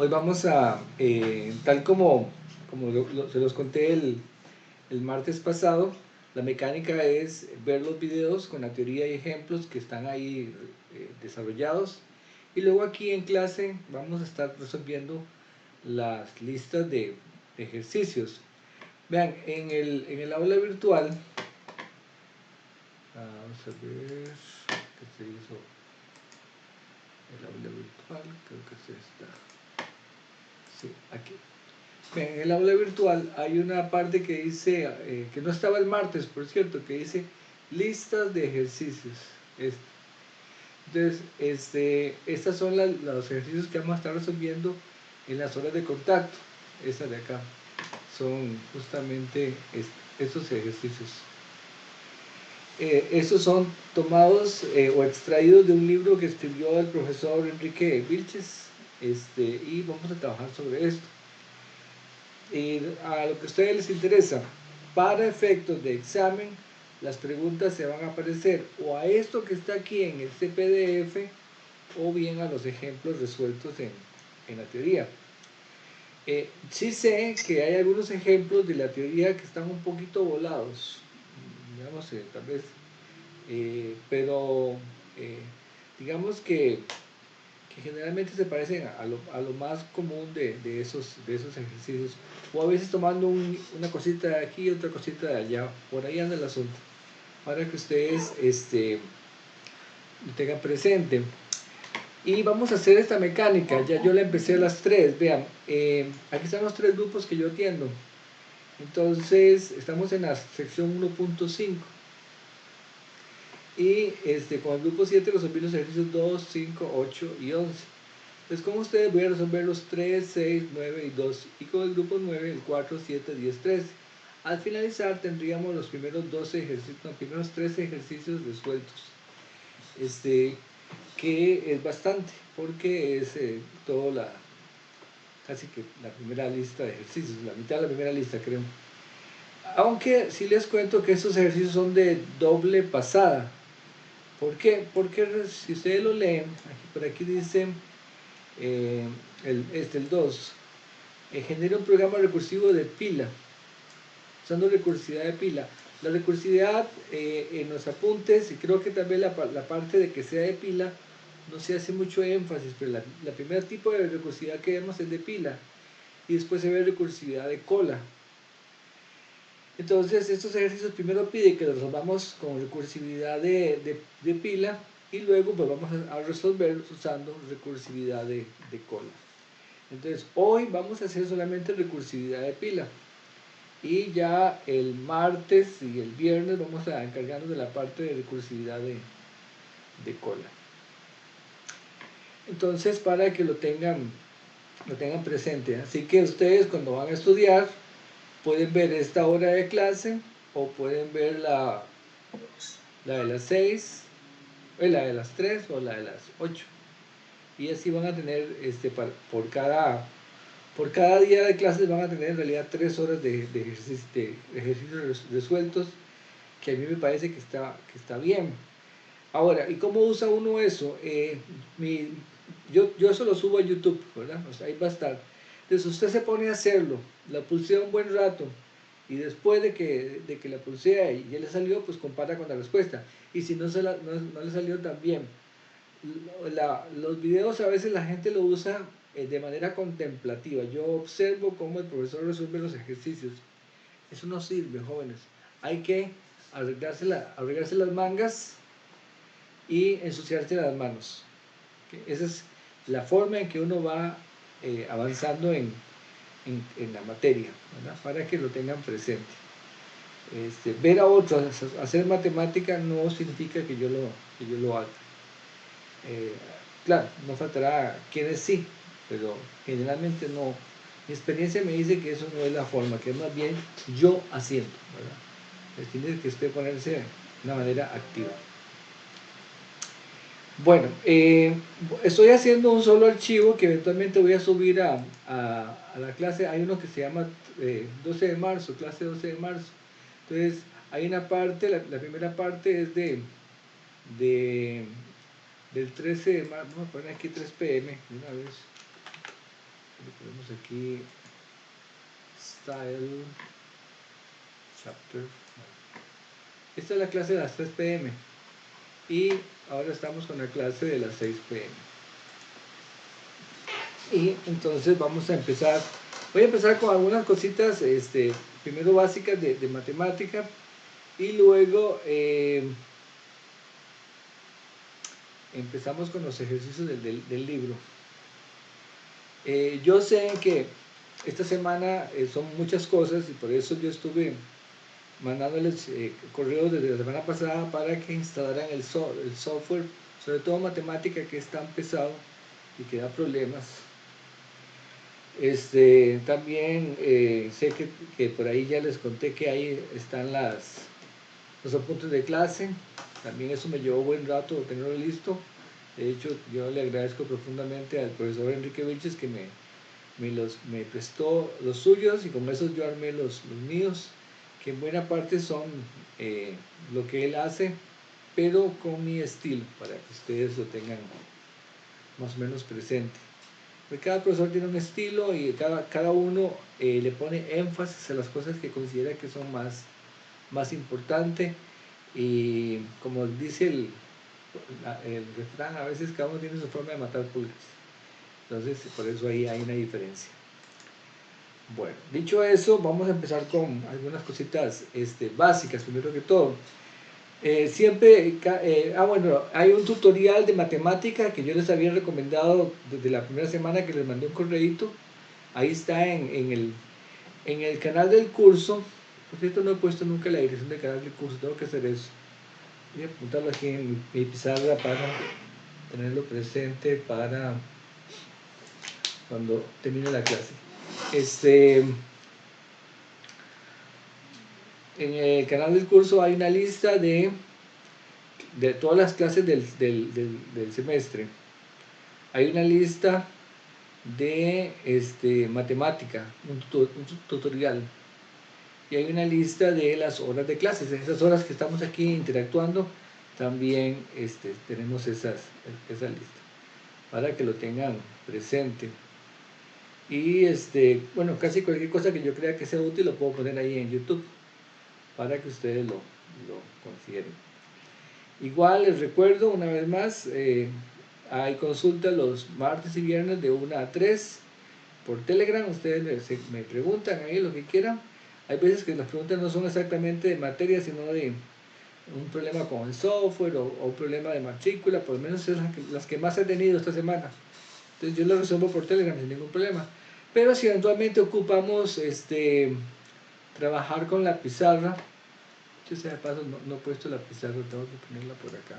Hoy vamos a, tal como se los conté el martes pasado, la mecánica es ver los videos con la teoría y ejemplos que están ahí desarrollados. Y luego aquí en clase vamos a estar resolviendo las listas de ejercicios. Vean, en el aula virtual, vamos a ver qué se hizo el aula virtual, creo que es esta. Sí, aquí. Bien, en el aula virtual hay una parte que dice, que no estaba el martes, por cierto, que dice listas de ejercicios. Entonces, estas son los ejercicios que vamos a estar resolviendo en las horas de contacto. Estas de acá son justamente estos ejercicios. Estos son tomados o extraídos de un libro que escribió el profesor Enrique Vilches, y vamos a trabajar sobre esto. A lo que a ustedes les interesa, para efectos de examen, las preguntas se van a aparecer o a esto que está aquí en este PDF o bien a los ejemplos resueltos en la teoría. Sí sé que hay algunos ejemplos de la teoría que están un poquito volados, ya no sé, tal vez, pero digamos que generalmente se parecen a lo más común de esos ejercicios, o a veces tomando una cosita de aquí y otra cosita de allá, por ahí anda el asunto, para que ustedes lo tengan presente. Y vamos a hacer esta mecánica, ya yo la empecé a las 3, vean, aquí están los 3 grupos que yo atiendo, entonces estamos en la sección 1.5. Y con el grupo 7 resolví los ejercicios 2, 5, 8 y 11. Entonces, con ustedes voy a resolver los 3, 6, 9 y 2. Y con el grupo 9, el 4, 7, 10, 13. Al finalizar tendríamos los primeros 12 ejercicios, no, primeros 13 ejercicios resueltos. Que es bastante, porque es casi que la primera lista de ejercicios, la mitad de la primera lista, creo. Aunque sí les cuento que estos ejercicios son de doble pasada. ¿Por qué? Porque si ustedes lo leen, por aquí dice el 2, genera un programa recursivo de pila, usando recursividad de pila. La recursividad en los apuntes, y creo que también la parte de que sea de pila, no se hace mucho énfasis, pero la primer tipo de recursividad que vemos es de pila, y después se ve recursividad de cola. Entonces, estos ejercicios primero pide que los resolvamos con recursividad de pila, y luego pues vamos a resolver usando recursividad de cola. Entonces, hoy vamos a hacer solamente recursividad de pila, y ya el martes y el viernes vamos a encargarnos de la parte de recursividad de cola. Entonces, para que lo tengan presente, así que ustedes cuando van a estudiar pueden ver esta hora de clase o pueden ver la de las 6, la de las 3 o la de las 8, y así van a tener por cada día de clases van a tener en realidad 3 horas de ejercicios resueltos, que a mí me parece que está bien. Ahora, ¿y cómo usa uno eso? Yo eso lo subo a YouTube, ¿verdad? O sea, ahí va a estar. Entonces usted se pone a hacerlo, la pulsea un buen rato, y después de que la pulsea y ya le salió, pues compara con la respuesta. Y si no le salió tan bien. Los videos a veces la gente lo usa de manera contemplativa. Yo observo cómo el profesor resuelve los ejercicios. Eso no sirve, jóvenes. Hay que arreglarse las mangas y ensuciarse las manos. Esa es la forma en que uno va avanzando en la materia, ¿verdad? Para que lo tengan presente. Ver a otros hacer matemática no significa que yo lo haga. Claro, no faltará quienes sí, pero generalmente no. Mi experiencia me dice que eso no es la forma, que es más bien yo haciendo, ¿verdad? Tiene que usted ponerse de una manera activa. Bueno, estoy haciendo un solo archivo que eventualmente voy a subir a la clase. Hay uno que se llama 12 de marzo, clase 12 de marzo. Entonces, hay una parte, la primera parte es del 13 de marzo. Vamos a poner aquí 3 pm de una vez. aquí Style Chapter. Esta es la clase de las 3 p.m. y ahora estamos con la clase de las 6 p.m. Y entonces vamos a empezar. Voy a empezar con algunas cositas, primero básicas de matemática, y luego empezamos con los ejercicios del libro. Yo sé que esta semana son muchas cosas y por eso yo estuve mandándoles correos desde la semana pasada para que instalaran el software, sobre todo matemática, que es tan pesado y que da problemas. También sé que por ahí ya les conté que ahí están los apuntes de clase. También eso me llevó buen rato tenerlo listo. De hecho, yo le agradezco profundamente al profesor Enrique Vilches que me prestó los suyos, y con esos yo armé los míos, que en buena parte son lo que él hace, pero con mi estilo, para que ustedes lo tengan más o menos presente. Porque cada profesor tiene un estilo y cada uno le pone énfasis a las cosas que considera que son más importantes, y como dice el refrán, a veces cada uno tiene su forma de matar pulgas. Entonces, por eso ahí hay una diferencia. Bueno, dicho eso, vamos a empezar con algunas cositas básicas, primero que todo. Bueno, hay un tutorial de matemática que yo les había recomendado desde la primera semana, que les mandé un correíto. Ahí está en el canal del curso. Por cierto, no he puesto nunca la dirección del canal del curso, tengo que hacer eso. Voy a apuntarlo aquí en mi pizarra para tenerlo presente para cuando termine la clase. En el canal del curso hay una lista de todas las clases del semestre. Hay una lista de matemática, un tutorial, y hay una lista de las horas de clases. En esas horas que estamos aquí interactuando, también tenemos esa lista, para que lo tengan presente. Y bueno, casi cualquier cosa que yo crea que sea útil lo puedo poner ahí en YouTube, para que ustedes lo consideren. Igual les recuerdo una vez más, hay consultas los martes y viernes de 1 a 3 por Telegram. Ustedes me preguntan ahí lo que quieran. Hay veces que las preguntas no son exactamente de materia, sino de un problema con el software o un problema de matrícula. Por lo menos es las que más he tenido esta semana. Entonces yo las resuelvo por Telegram sin ningún problema. Pero si eventualmente ocupamos trabajar con la pizarra, yo sé, de paso no he puesto la pizarra, tengo que ponerla por acá.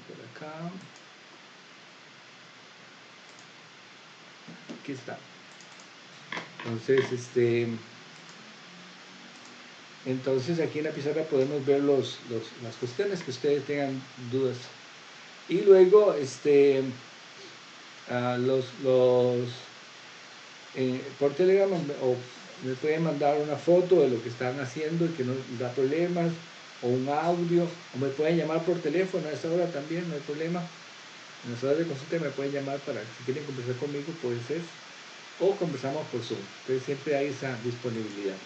Por acá. Aquí está. Entonces aquí en la pizarra podemos ver las cuestiones que ustedes tengan dudas. Y luego por Telegram o me pueden mandar una foto de lo que están haciendo y que no da problemas, o un audio, o me pueden llamar por teléfono a esa hora también, no hay problema. En las horas de consulta me pueden llamar para, si quieren conversar conmigo, puede ser, o conversamos por Zoom. Entonces siempre hay esa disponibilidad.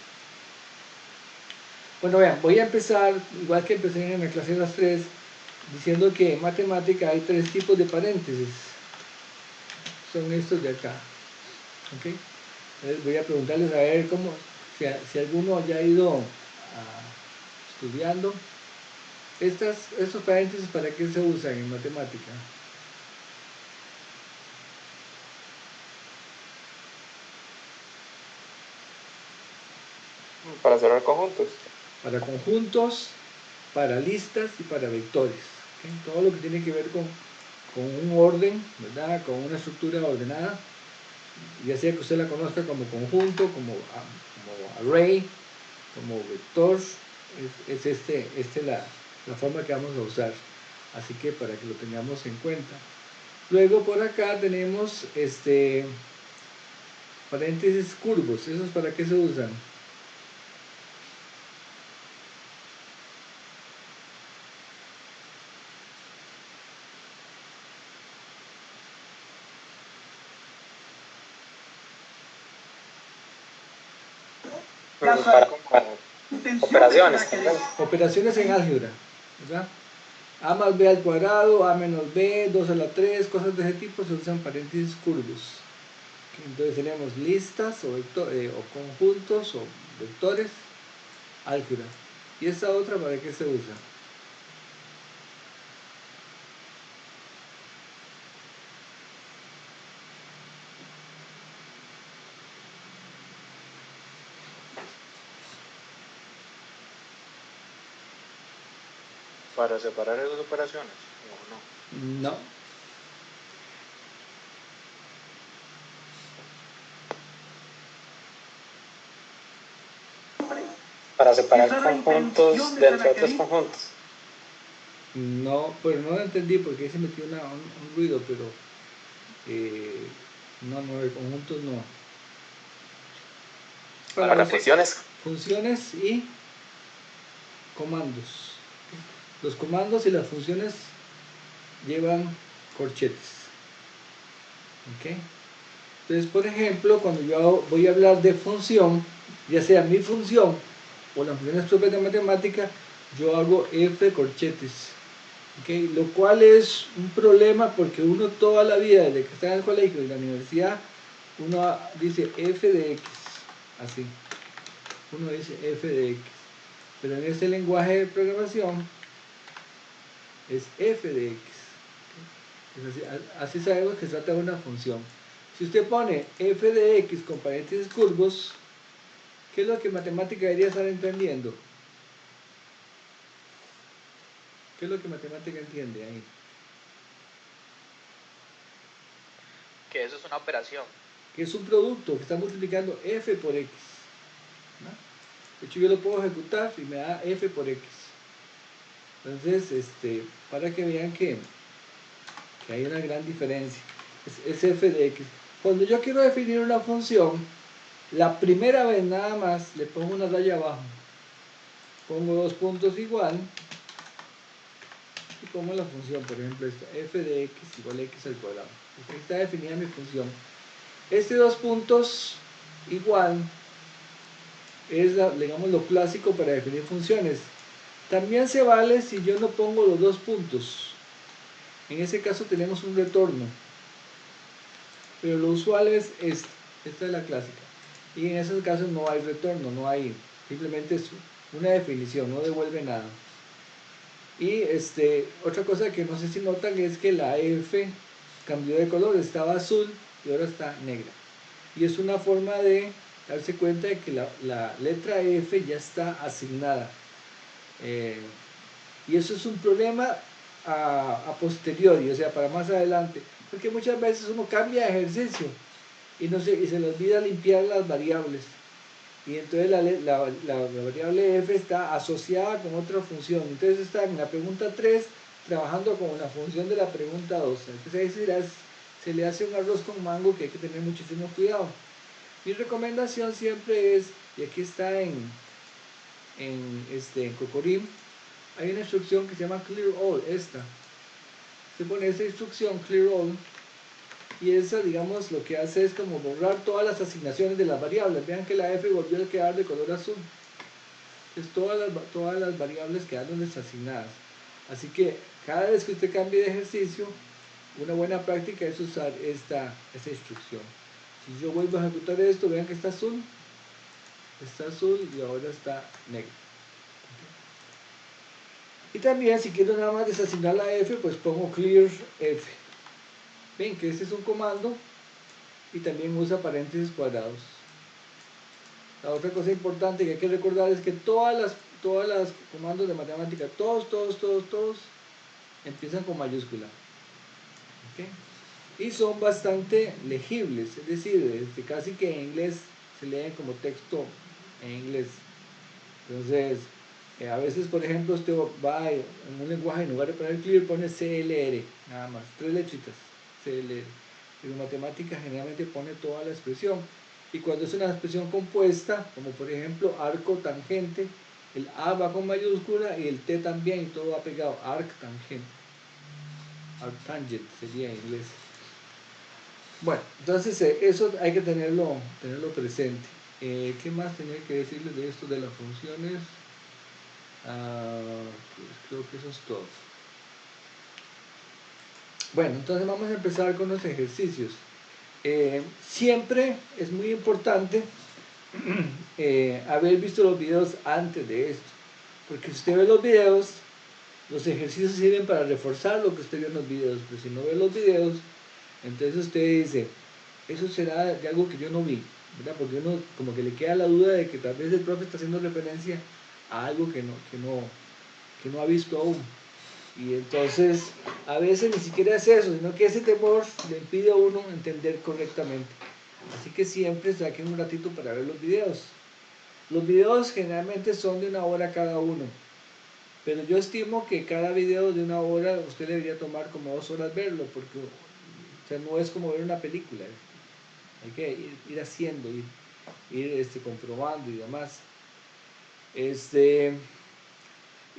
Bueno, vean, voy a empezar, igual que empecé en la clase de las 3, diciendo que en matemática hay 3 tipos de paréntesis. Son estos de acá. ¿Okay? Entonces voy a preguntarles a ver si alguno ya ha ido estudiando. Estos paréntesis, ¿para qué se usan en matemática? Para cerrar conjuntos. Para conjuntos, para listas y para vectores. ¿Okay? Todo lo que tiene que ver con un orden, ¿verdad? Con una estructura ordenada, ya sea que usted la conozca como conjunto, como array, como vector, es la forma que vamos a usar. Así que para que lo tengamos en cuenta. Luego por acá tenemos paréntesis curvos. ¿Esos para qué se usan? para operaciones, tal vez. Operaciones en álgebra, ¿verdad? A más b al cuadrado, a menos b, 2 a la 3, cosas de ese tipo se usan paréntesis curvos. Entonces tenemos listas o conjuntos o vectores, álgebra. ¿Y esta otra para qué se usa? Para separar esas operaciones, ¿o no? No. Para separar conjuntos dentro de otros conjuntos. No, pues no lo entendí porque ahí se metió un ruido, pero no, de conjuntos no. Para funciones. Funciones y comandos. Los comandos y las funciones llevan corchetes. ¿Ok? Entonces, por ejemplo, cuando yo voy a hablar de función, ya sea mi función o las funciones propias de matemática, yo hago f corchetes. ¿Ok? Lo cual es un problema porque uno toda la vida, desde que está en el colegio y en la universidad, uno dice f de x, así. Uno dice f de x. Pero en este lenguaje de programación es f de x. Así sabemos que se trata de una función. Si usted pone f de x con paréntesis curvos, ¿qué es lo que matemática debería estar entendiendo? ¿Qué es lo que matemática entiende ahí? Que eso es una operación. Que es un producto que está multiplicando f por x. ¿No? De hecho, yo lo puedo ejecutar y me da f por x. Entonces, para que vean que hay una gran diferencia. Es f de x. Cuando yo quiero definir una función, la primera vez nada más le pongo una raya abajo. Pongo 2 puntos igual. Y pongo la función, por ejemplo, esta, f de x igual a x al cuadrado. Aquí está definida mi función. Este 2 puntos igual es, digamos, lo clásico para definir funciones. También se vale si yo no pongo los 2 puntos. En ese caso tenemos un retorno. Pero lo usual es esta. Esta es la clásica. Y en esos casos no hay retorno, no hay. Simplemente es una definición, no devuelve nada. Y otra cosa que no sé si notan es que la F cambió de color, estaba azul y ahora está negra. Y es una forma de darse cuenta de que la letra F ya está asignada. Y eso es un problema a posteriori, o sea, para más adelante. Porque muchas veces uno cambia de ejercicio y se le olvida limpiar las variables. Y entonces la variable f está asociada con otra función. Entonces está en la pregunta 3 trabajando con la función de la pregunta 2. Entonces ahí se le hace un arroz con mango que hay que tener muchísimo cuidado. Mi recomendación siempre es, y aquí está en Cocorim, hay una instrucción que se llama clear all, esta. Se pone esa instrucción clear all y esa, digamos, lo que hace es como borrar todas las asignaciones de las variables. Vean que la f volvió a quedar de color azul. Entonces todas las variables quedaron desasignadas. Así que cada vez que usted cambie de ejercicio, una buena práctica es usar esta instrucción. Si yo vuelvo a ejecutar esto, vean que está azul y ahora está negro. Y también, si quiero nada más desasignar la f, pues pongo clear f. Ven que este es un comando y también usa paréntesis cuadrados. La otra cosa importante que hay que recordar es que todas las comandos de matemática, todos, empiezan con mayúscula. ¿Okay? Y son bastante legibles, es decir, casi que en inglés se leen como texto en inglés. Entonces, a veces, por ejemplo, usted va en un lenguaje, en lugar de poner clear, pone CLR, nada más, 3 letritas, CLR. Pero en matemática generalmente pone toda la expresión. Y cuando es una expresión compuesta, como por ejemplo arco tangente, el A va con mayúscula y el T también, y todo va pegado, arc tangente. Arctangent sería en inglés. Bueno, entonces eso hay que tenerlo presente. ¿Qué más tenía que decirles de esto de las funciones? Pues creo que eso es todo. Bueno, entonces vamos a empezar con los ejercicios. Siempre es muy importante haber visto los videos antes de esto, porque si usted ve los videos, los ejercicios sirven para reforzar lo que usted vio en los videos, pero si no ve los videos, entonces usted dice, eso será de algo que yo no vi, ¿verdad? Porque uno como que le queda la duda de que tal vez el profe está haciendo referencia a algo que no ha visto aún. Y entonces a veces ni siquiera es eso, sino que ese temor le impide a uno entender correctamente. Así que siempre saquen un ratito para ver los videos. Los videos generalmente son de 1 hora cada uno, pero yo estimo que cada video de 1 hora usted debería tomar como 2 horas verlo, porque o sea, no es como ver una película. Hay que ir haciendo, ir comprobando y demás.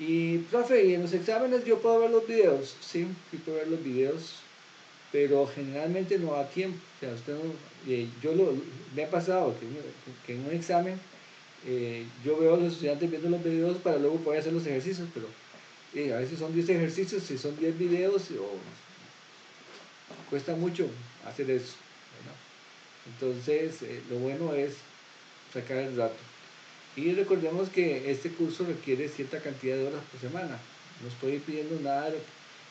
Y profe, y en los exámenes yo puedo ver los videos, sí puedo ver los videos, pero generalmente no da tiempo. O sea, usted no, me ha pasado que en un examen yo veo a los estudiantes viendo los videos para luego poder hacer los ejercicios, pero a veces son 10 ejercicios, si son 10 videos, cuesta mucho hacer eso, ¿verdad? Entonces, lo bueno es sacar el rato. Y recordemos que este curso requiere cierta cantidad de horas por semana. No estoy pidiendo nada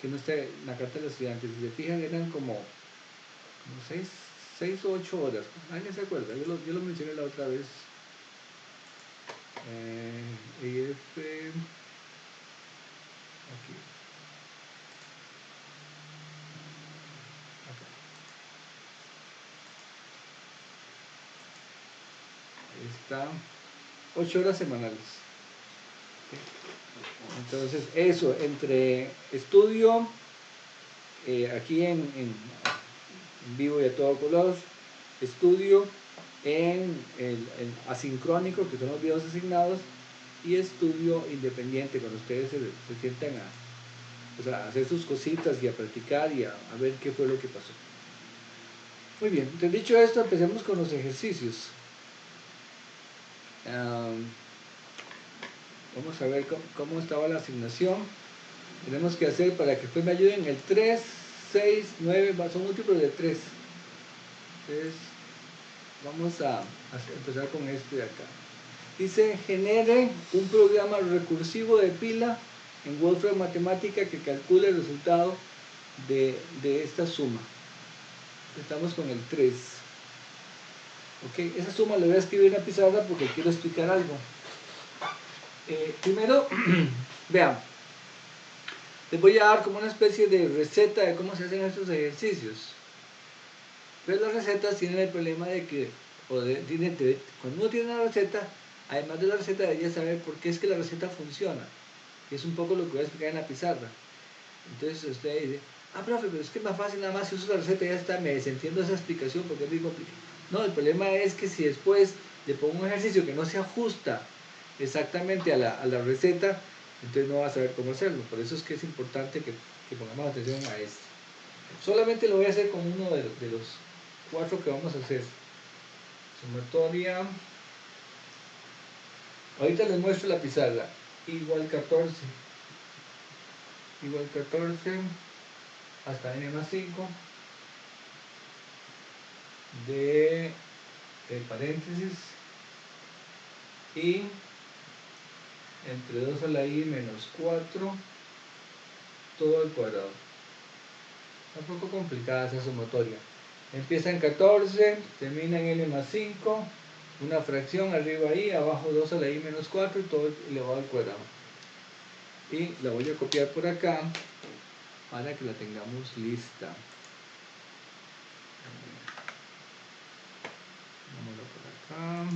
que no esté en la carta de los estudiantes. Si se fijan, eran como 6 o 8 horas. ¿Alguien se acuerda? Yo lo mencioné la otra vez. Aquí. Acá. Ahí está. 8 horas semanales. Entonces, eso, entre estudio, aquí en vivo y a todo color, estudio en el asincrónico, que son los videos asignados, y estudio independiente, cuando ustedes se sientan a hacer sus cositas y a practicar y a ver qué fue lo que pasó. Muy bien, entonces dicho esto, empecemos con los ejercicios. Vamos a ver cómo estaba la asignación. Tenemos que hacer, para que después me ayuden, el 3, 6, 9, son múltiplos de 3. Entonces, vamos a empezar con este de acá. Dice, genere un programa recursivo de pila en Wolfram Matemática que calcule el resultado de esta suma. Estamos con el 3. Ok, esa suma la voy a escribir en la pizarra porque quiero explicar algo. Primero, vean, les voy a dar como una especie de receta de cómo se hacen estos ejercicios. Pero las recetas tienen el problema de que, cuando uno tiene una receta, además de la receta debería saber por qué es que la receta funciona. Y es un poco lo que voy a explicar en la pizarra. Entonces usted dice, profe, pero es que es más fácil nada más si uso la receta y ya está, me desentiendo esa explicación porque es muy complicado. No, el problema es que si después le pongo un ejercicio que no se ajusta exactamente a la receta, entonces no va a saber cómo hacerlo. Por eso es que es importante que pongamos atención a esto. Solamente lo voy a hacer con uno de los 4 que vamos a hacer. Sumatoria. Ahorita les muestro la pizarra. Igual 14. Igual 14 hasta n más 5 de paréntesis y entre 2 a la i menos 4 todo al cuadrado. Está un poco complicada esa sumatoria. Empieza en 14, termina en n más 5, una fracción arriba i, abajo 2 a la i menos 4 y todo elevado al cuadrado. Y la voy a copiar por acá para que la tengamos lista. Vámonos por acá.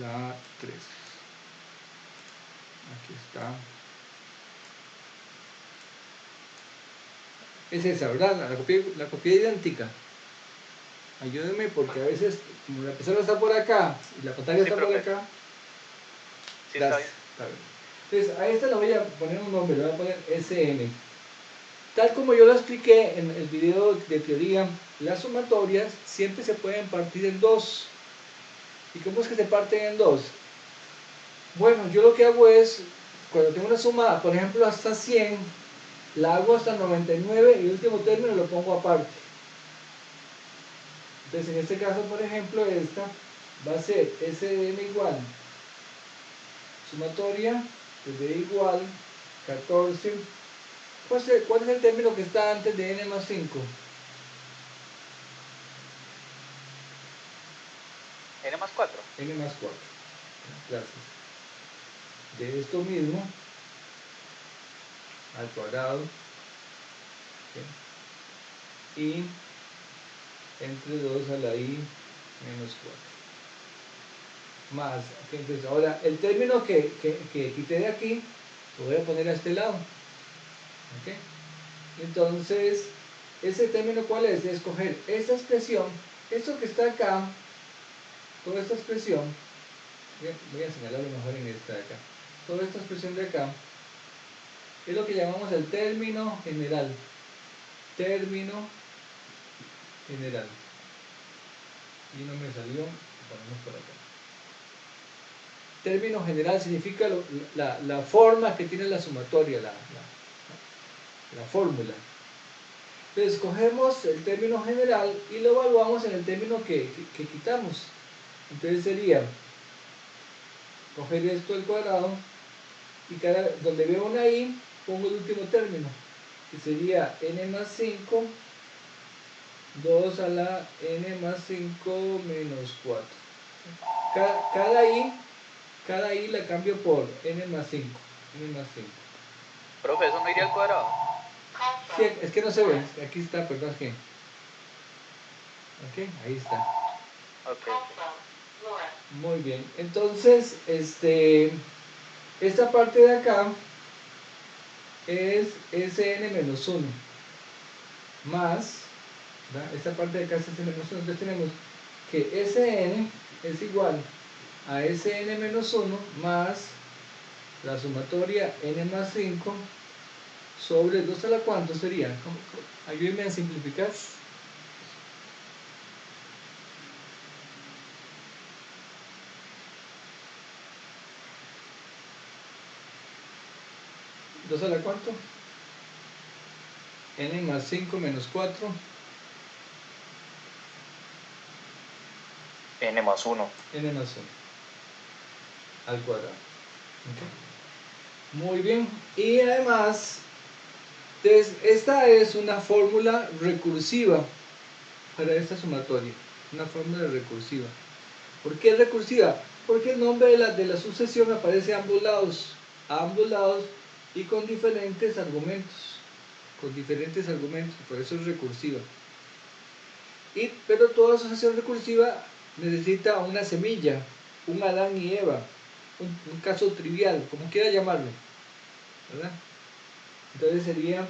La 3. Aquí está. Es esa, ¿verdad? La copié idéntica. Ayúdenme porque a veces, como la pizarra está por acá y la pantalla está por acá. Sí, está bien. Entonces, a esta le voy a poner un nombre, le voy a poner SN. Tal como yo lo expliqué en el video de teoría, las sumatorias siempre se pueden partir en dos. ¿Y cómo es que se parten en dos? Bueno, yo lo que hago es, cuando tengo una suma, por ejemplo, hasta 100, la hago hasta 99 y el último término lo pongo aparte. Entonces, en este caso, por ejemplo, esta va a ser S de n igual, sumatoria de igual 14. ¿Cuál es el término que está antes de n más 5? N más 4. N más 4. Gracias. De esto mismo al cuadrado, ¿sí? Y entre 2 a la i menos 4. Más, ¿okay? Entonces ahora el término que quité de aquí, lo voy a poner a este lado. ¿Okay? Entonces, ese término, ¿cuál es? De escoger esta expresión, esto que está acá, toda esta expresión, voy a señalarlo mejor en esta de acá, toda esta expresión de acá, es lo que llamamos el término general. Término general. Y no me salió, lo ponemos por acá. Término general significa la forma que tiene la sumatoria, la fórmula. Entonces cogemos el término general y lo evaluamos en el término que quitamos. Entonces sería coger esto al cuadrado y donde veo una i pongo el último término, que sería n más 5, 2 a la n más 5 menos 4. Cada i la cambio por n más 5. N más 5. Profe, ¿eso no iría al cuadrado? Sí, es que no se ve. Aquí está, perdón. Ok, ahí está. Ok. Muy bien. Entonces, esta parte de acá es Sn menos 1 más, ¿verdad? Esta parte de acá es Sn menos 1. Entonces tenemos que Sn es igual a Sn menos 1 más la sumatoria n más 5 sobre 2 a la cuánto sería. Ayúdenme a simplificar. 2 a la cuánto, n más 5 menos 4, n más 1. n más 1 al cuadrado. ¿Okay? Muy bien. Y además, entonces, esta es una fórmula recursiva para esta sumatoria. Una fórmula recursiva. ¿Por qué recursiva? Porque el nombre de la sucesión aparece a ambos lados y con diferentes argumentos. Por eso es recursiva. Pero toda sucesión recursiva necesita una semilla, un Adán y Eva, un caso trivial, como quiera llamarlo, ¿verdad? Entonces sería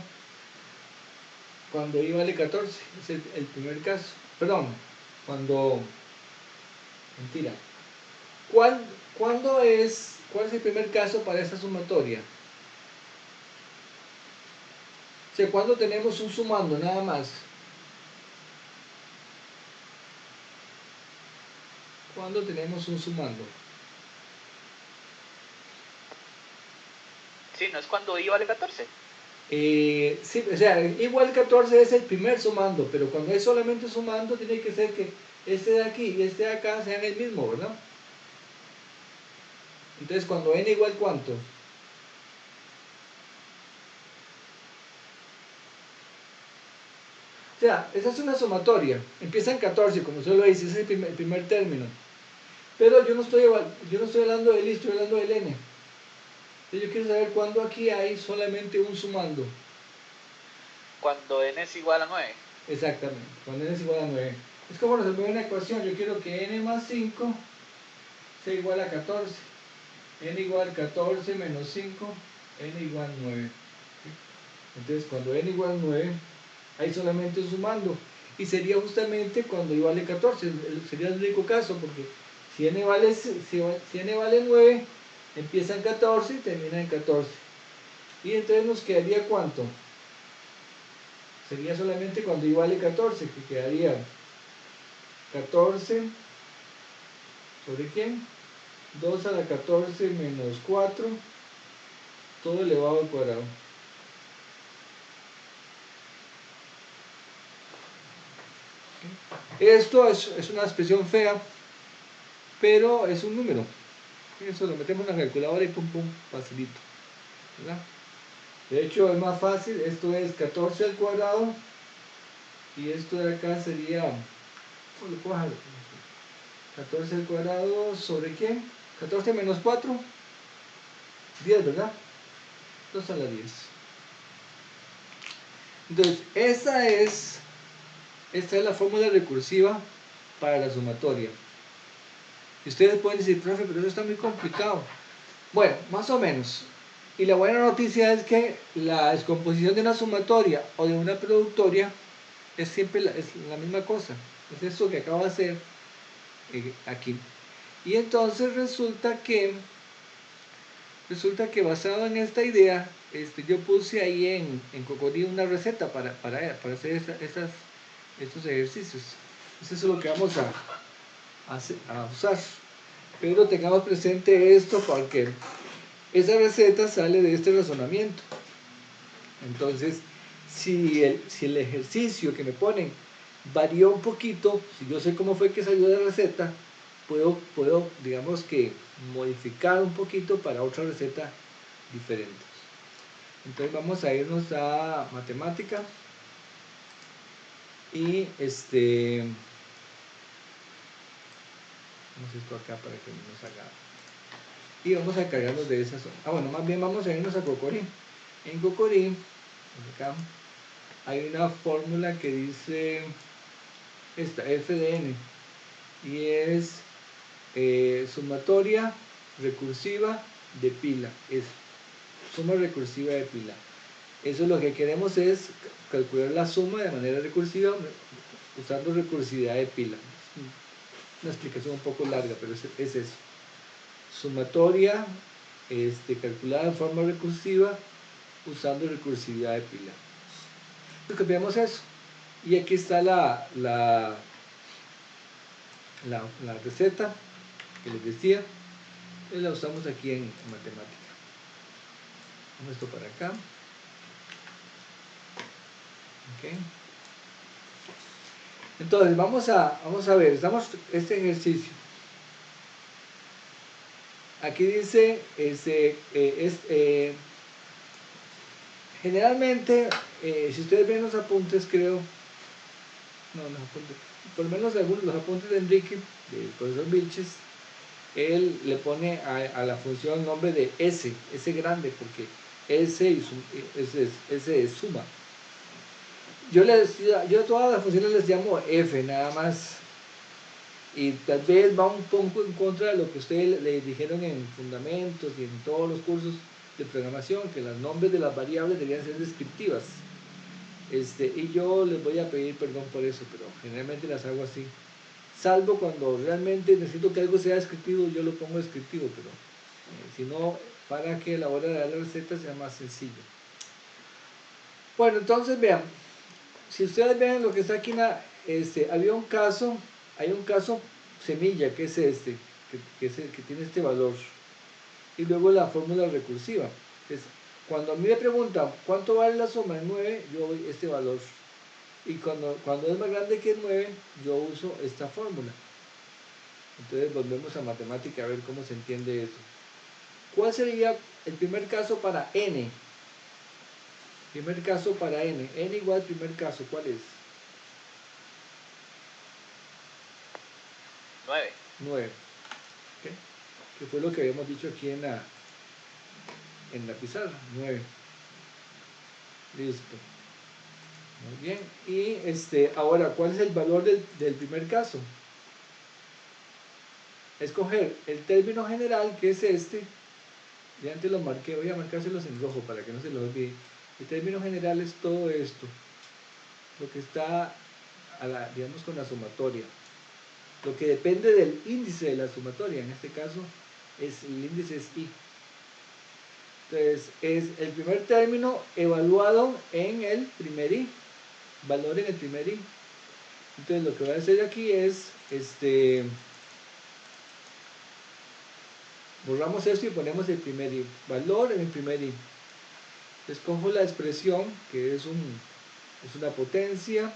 cuando i vale 14, es el primer caso. Perdón, mentira. ¿Cuál es el primer caso para esta sumatoria? O sea, cuando tenemos un sumando nada más. Cuando tenemos un sumando. Sí, ¿no es cuando i vale 14? Sí, o sea, igual 14 es el primer sumando, pero cuando es solamente sumando tiene que ser que este de aquí y este de acá sean el mismo, ¿verdad? Entonces cuando n igual ¿cuánto? O sea, esa es una sumatoria, empieza en 14, como usted lo dice, ese es el primer término. Pero yo no estoy hablando del i, estoy hablando del n. Entonces yo quiero saber cuándo aquí hay solamente un sumando. Cuando n es igual a 9. Exactamente, cuando n es igual a 9. Es como resolver una ecuación, yo quiero que n más 5 sea igual a 14. N igual 14 menos 5, n igual 9. Entonces cuando n igual 9, hay solamente un sumando. Y sería justamente cuando i vale 14, sería el único caso, porque si n vale 9, empieza en 14 y termina en 14. Y entonces nos quedaría ¿cuánto? sería solamente cuando I vale 14, que quedaría 14 sobre ¿quién? 2 a la 14 menos 4, todo elevado al cuadrado. Esto es una expresión fea, pero es un número. Eso lo metemos en la calculadora y pum pum, facilito, ¿verdad? De hecho es más fácil, esto es 14 al cuadrado y esto de acá sería 14 al cuadrado sobre ¿quién? 14 menos 4, 10, ¿verdad? 2 a la 10. Entonces, esta es la fórmula recursiva para la sumatoria. Y ustedes pueden decir, profe, pero eso está muy complicado. Bueno, más o menos. Y la buena noticia es que la descomposición de una sumatoria o de una productoria es siempre es la misma cosa. Es eso que acabo de hacer aquí. Y entonces resulta que basado en esta idea, yo puse ahí en Cocodí una receta para hacer estos ejercicios. Eso es lo que vamos a usar. Pero tengamos presente esto porque esa receta sale de este razonamiento. Entonces, si el ejercicio que me ponen varió un poquito, si yo sé cómo fue que salió la receta, puedo digamos que modificar un poquito para otra receta diferente. Entonces vamos a irnos a matemática y vamos esto acá para que no nos haga, y vamos a cargarnos de esa zona. Bueno, más bien vamos a irnos a Cocorí. En Cocorí, acá, hay una fórmula que dice esta, f de n, y es sumatoria recursiva de pila, es suma recursiva de pila. Eso lo que queremos es calcular la suma de manera recursiva usando recursividad de pila. Una explicación un poco larga, pero es eso. Sumatoria calculada en forma recursiva usando recursividad de pila. Entonces copiamos eso. Y aquí está la receta que les decía. Y la usamos aquí en matemática. Vamos esto para acá. Okay. Entonces vamos a ver, estamos este ejercicio. Aquí dice, generalmente, si ustedes ven los apuntes, creo, no, los apuntes, por lo menos algunos los apuntes de Enrique, del profesor Vilches, él le pone a la función nombre de S grande, porque S es suma. Yo a todas las funciones les llamo F, nada más. Y tal vez va un poco en contra de lo que ustedes le dijeron en fundamentos y en todos los cursos de programación, que los nombres de las variables deberían ser descriptivas. Y yo les voy a pedir perdón por eso, pero generalmente las hago así. Salvo cuando realmente necesito que algo sea descriptivo, yo lo pongo descriptivo, pero si no, para que a la hora de dar la receta sea más sencillo. Bueno, entonces vean, si ustedes ven lo que está aquí, hay un caso semilla, que es que tiene este valor, y luego la fórmula recursiva. Entonces, cuando a mí me preguntan cuánto vale la suma de 9, yo doy este valor. Y cuando es más grande que 9, yo uso esta fórmula. Entonces volvemos a matemática a ver cómo se entiende eso. ¿Cuál sería el primer caso para n? Primer caso para n. N igual primer caso, ¿cuál es? 9. 9. ¿Okay? Que fue lo que habíamos dicho aquí en la pizarra. 9. Listo. Muy bien. Y ahora, ¿cuál es el valor del primer caso? Escoger el término general, que es ya antes lo marqué, voy a marcárselos en rojo para que no se los olvide. El término general es todo esto, lo que está, digamos, con la sumatoria. Lo que depende del índice de la sumatoria, en este caso, el índice es I. Entonces, es el primer término evaluado en el primer I. valor en el primer i. Entonces lo que voy a hacer aquí es, borramos esto y ponemos el primer i, valor en el primer i. Escojo la expresión que es una potencia,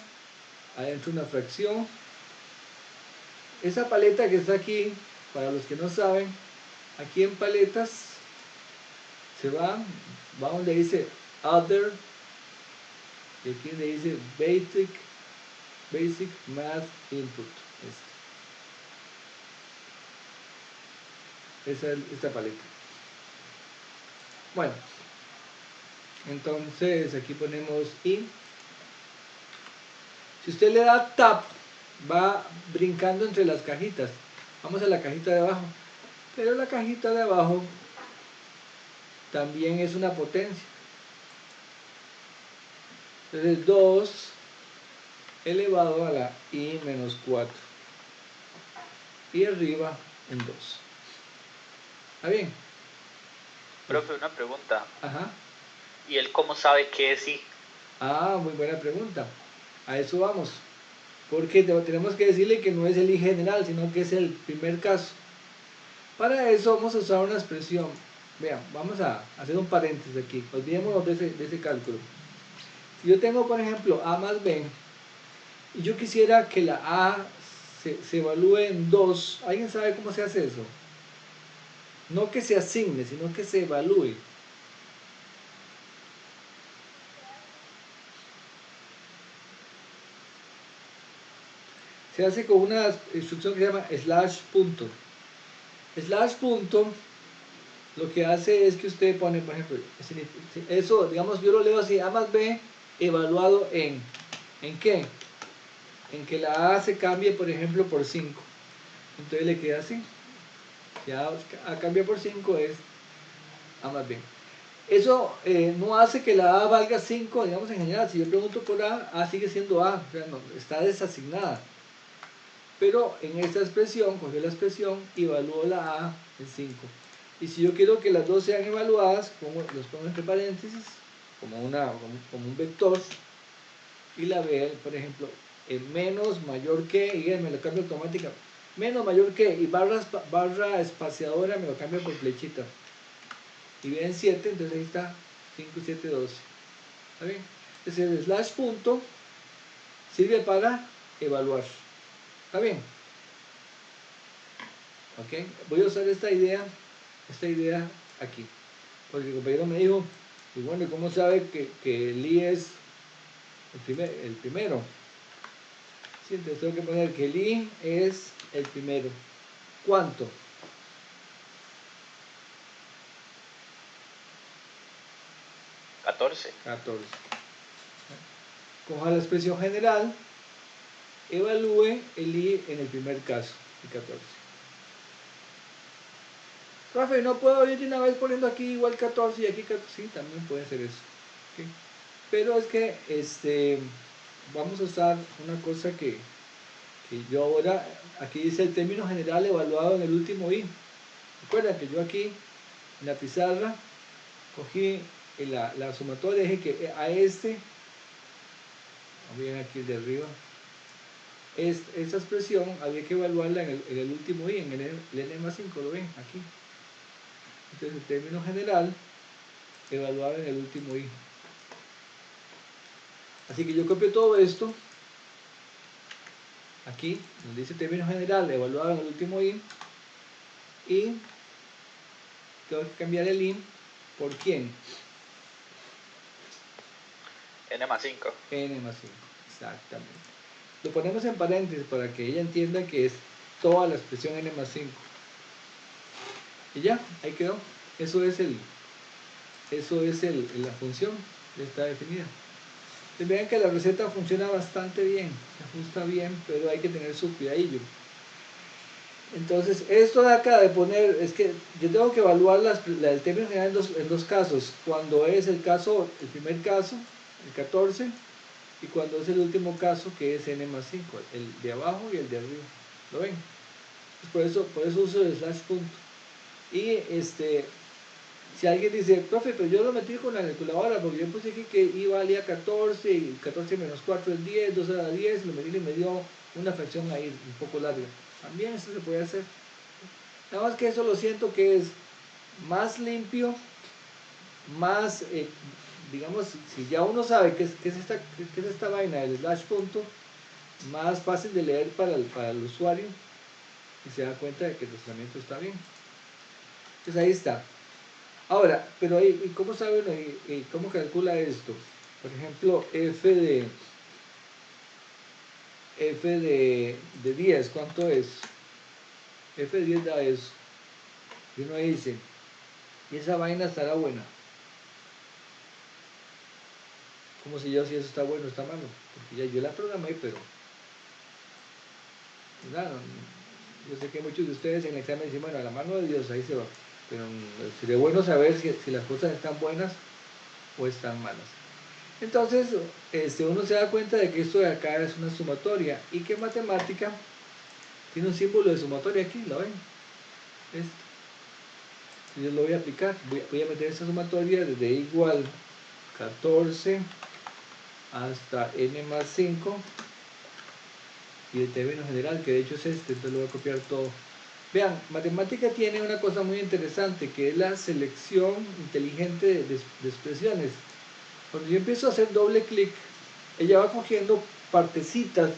adentro una fracción. Esa paleta que está aquí, para los que no saben, aquí en paletas se va donde dice other, y aquí le dice basic math input. Esta paleta. Bueno, entonces aquí ponemos i. Si usted le da tab, va brincando entre las cajitas. Vamos a la cajita de abajo. Pero la cajita de abajo también es una potencia. Entonces 2 elevado a la i menos 4. Y arriba un 2. ¿Está bien? Profe, una pregunta. Ajá. ¿Y él cómo sabe qué es i? Ah, muy buena pregunta. A eso vamos. Porque tenemos que decirle que no es el i general, sino que es el primer caso. Para eso vamos a usar una expresión. Vean, vamos a hacer un paréntesis aquí. Olvidémonos de ese cálculo. Si yo tengo, por ejemplo, a más b, y yo quisiera que la a se evalúe en 2, ¿alguien sabe cómo se hace eso? No que se asigne, sino que se evalúe. Se hace con una instrucción que se llama slash punto. Slash punto lo que hace es que usted pone, por ejemplo, eso, digamos, yo lo leo así, a más b evaluado ¿en qué? En que la a se cambie, por ejemplo, por 5. Entonces le queda así. Ya a cambia por 5 es a más b. Eso no hace que la a valga 5, digamos en general. Si yo pregunto por a sigue siendo a, o sea, no, está desasignada. Pero en esta expresión, cogió la expresión y evaluó la a en 5. Y si yo quiero que las dos sean evaluadas, los pongo entre paréntesis, como un vector, y la b, por ejemplo, en menos, mayor que, y me lo cambio automáticamente, menos, mayor que, y barra espaciadora me lo cambio por flechita. Y b en 7, entonces ahí está 5, 7, 12. ¿Está bien? Entonces el slash punto sirve para evaluar. ¿Está bien? ¿Ok? Voy a usar esta idea aquí. Porque el compañero me dijo, y bueno, ¿cómo sabe que el i es el primero? Sí, entonces tengo que poner que el i es el primero. ¿Cuánto? 14. 14. Coja la expresión general, evalúe el i en el primer caso, el 14. Rafa, no puedo ir de una vez poniendo aquí igual 14 y aquí 14. Sí, también puede ser eso. ¿Okay? Pero es que vamos a usar una cosa que yo ahora, aquí dice el término general evaluado en el último i. Recuerda que yo aquí en la pizarra cogí la sumatoria, dije que a bien aquí de arriba, esta expresión había que evaluarla en el último i, en el n más 5, ¿lo ven? Aquí. Entonces el término general evaluado en el último i. Así que yo copio todo esto, aquí, donde dice término general evaluado en el último i, y tengo que cambiar el i por quién. N más 5. N más 5, exactamente. Lo ponemos en paréntesis para que ella entienda que es toda la expresión n más 5. Y ya, ahí quedó. Eso es la función, ya está definida. Entonces vean que la receta funciona bastante bien, se ajusta bien, pero hay que tener su cuidadillo. Entonces, esto de acá de poner, es que yo tengo que evaluar el término general en dos casos. Cuando es el primer caso, el 14, y cuando es el último caso, que es n más 5, el de abajo y el de arriba. ¿Lo ven? Por eso uso el slash punto. Y Si alguien dice, profe, pero yo lo metí con la calculadora porque yo puse aquí que I valía 14 y 14 menos 4 es 10, 2 a la 10, lo medí y me dio una fracción ahí un poco larga. También eso se puede hacer. Nada más que eso lo siento que es más limpio, más, digamos, si ya uno sabe qué es esta vaina del slash punto, más fácil de leer para el usuario y se da cuenta de que el razonamiento está bien. Entonces ahí está. Ahora, pero ahí, ¿y cómo sabe uno? ¿Y cómo calcula esto? Por ejemplo, f de 10, ¿cuánto es? F de 10 da eso. Y uno dice, y esa vaina estará buena. ¿Cómo sé yo si eso está bueno o está malo? Porque ya yo la programé, pero ¿verdad? Yo sé que muchos de ustedes en el examen dicen, bueno, a la mano de Dios, ahí se va. Pero sería bueno saber si las cosas están buenas o están malas. Entonces, uno se da cuenta de que esto de acá es una sumatoria y que matemática tiene un símbolo de sumatoria aquí, ¿lo ven? Esto. Yo lo voy a aplicar, voy a meter esta sumatoria desde igual 14 hasta n más 5 y el término general, que de hecho es este, entonces lo voy a copiar todo. Vean, matemática tiene una cosa muy interesante, que es la selección inteligente de expresiones. Cuando yo empiezo a hacer doble clic, ella va cogiendo partecitas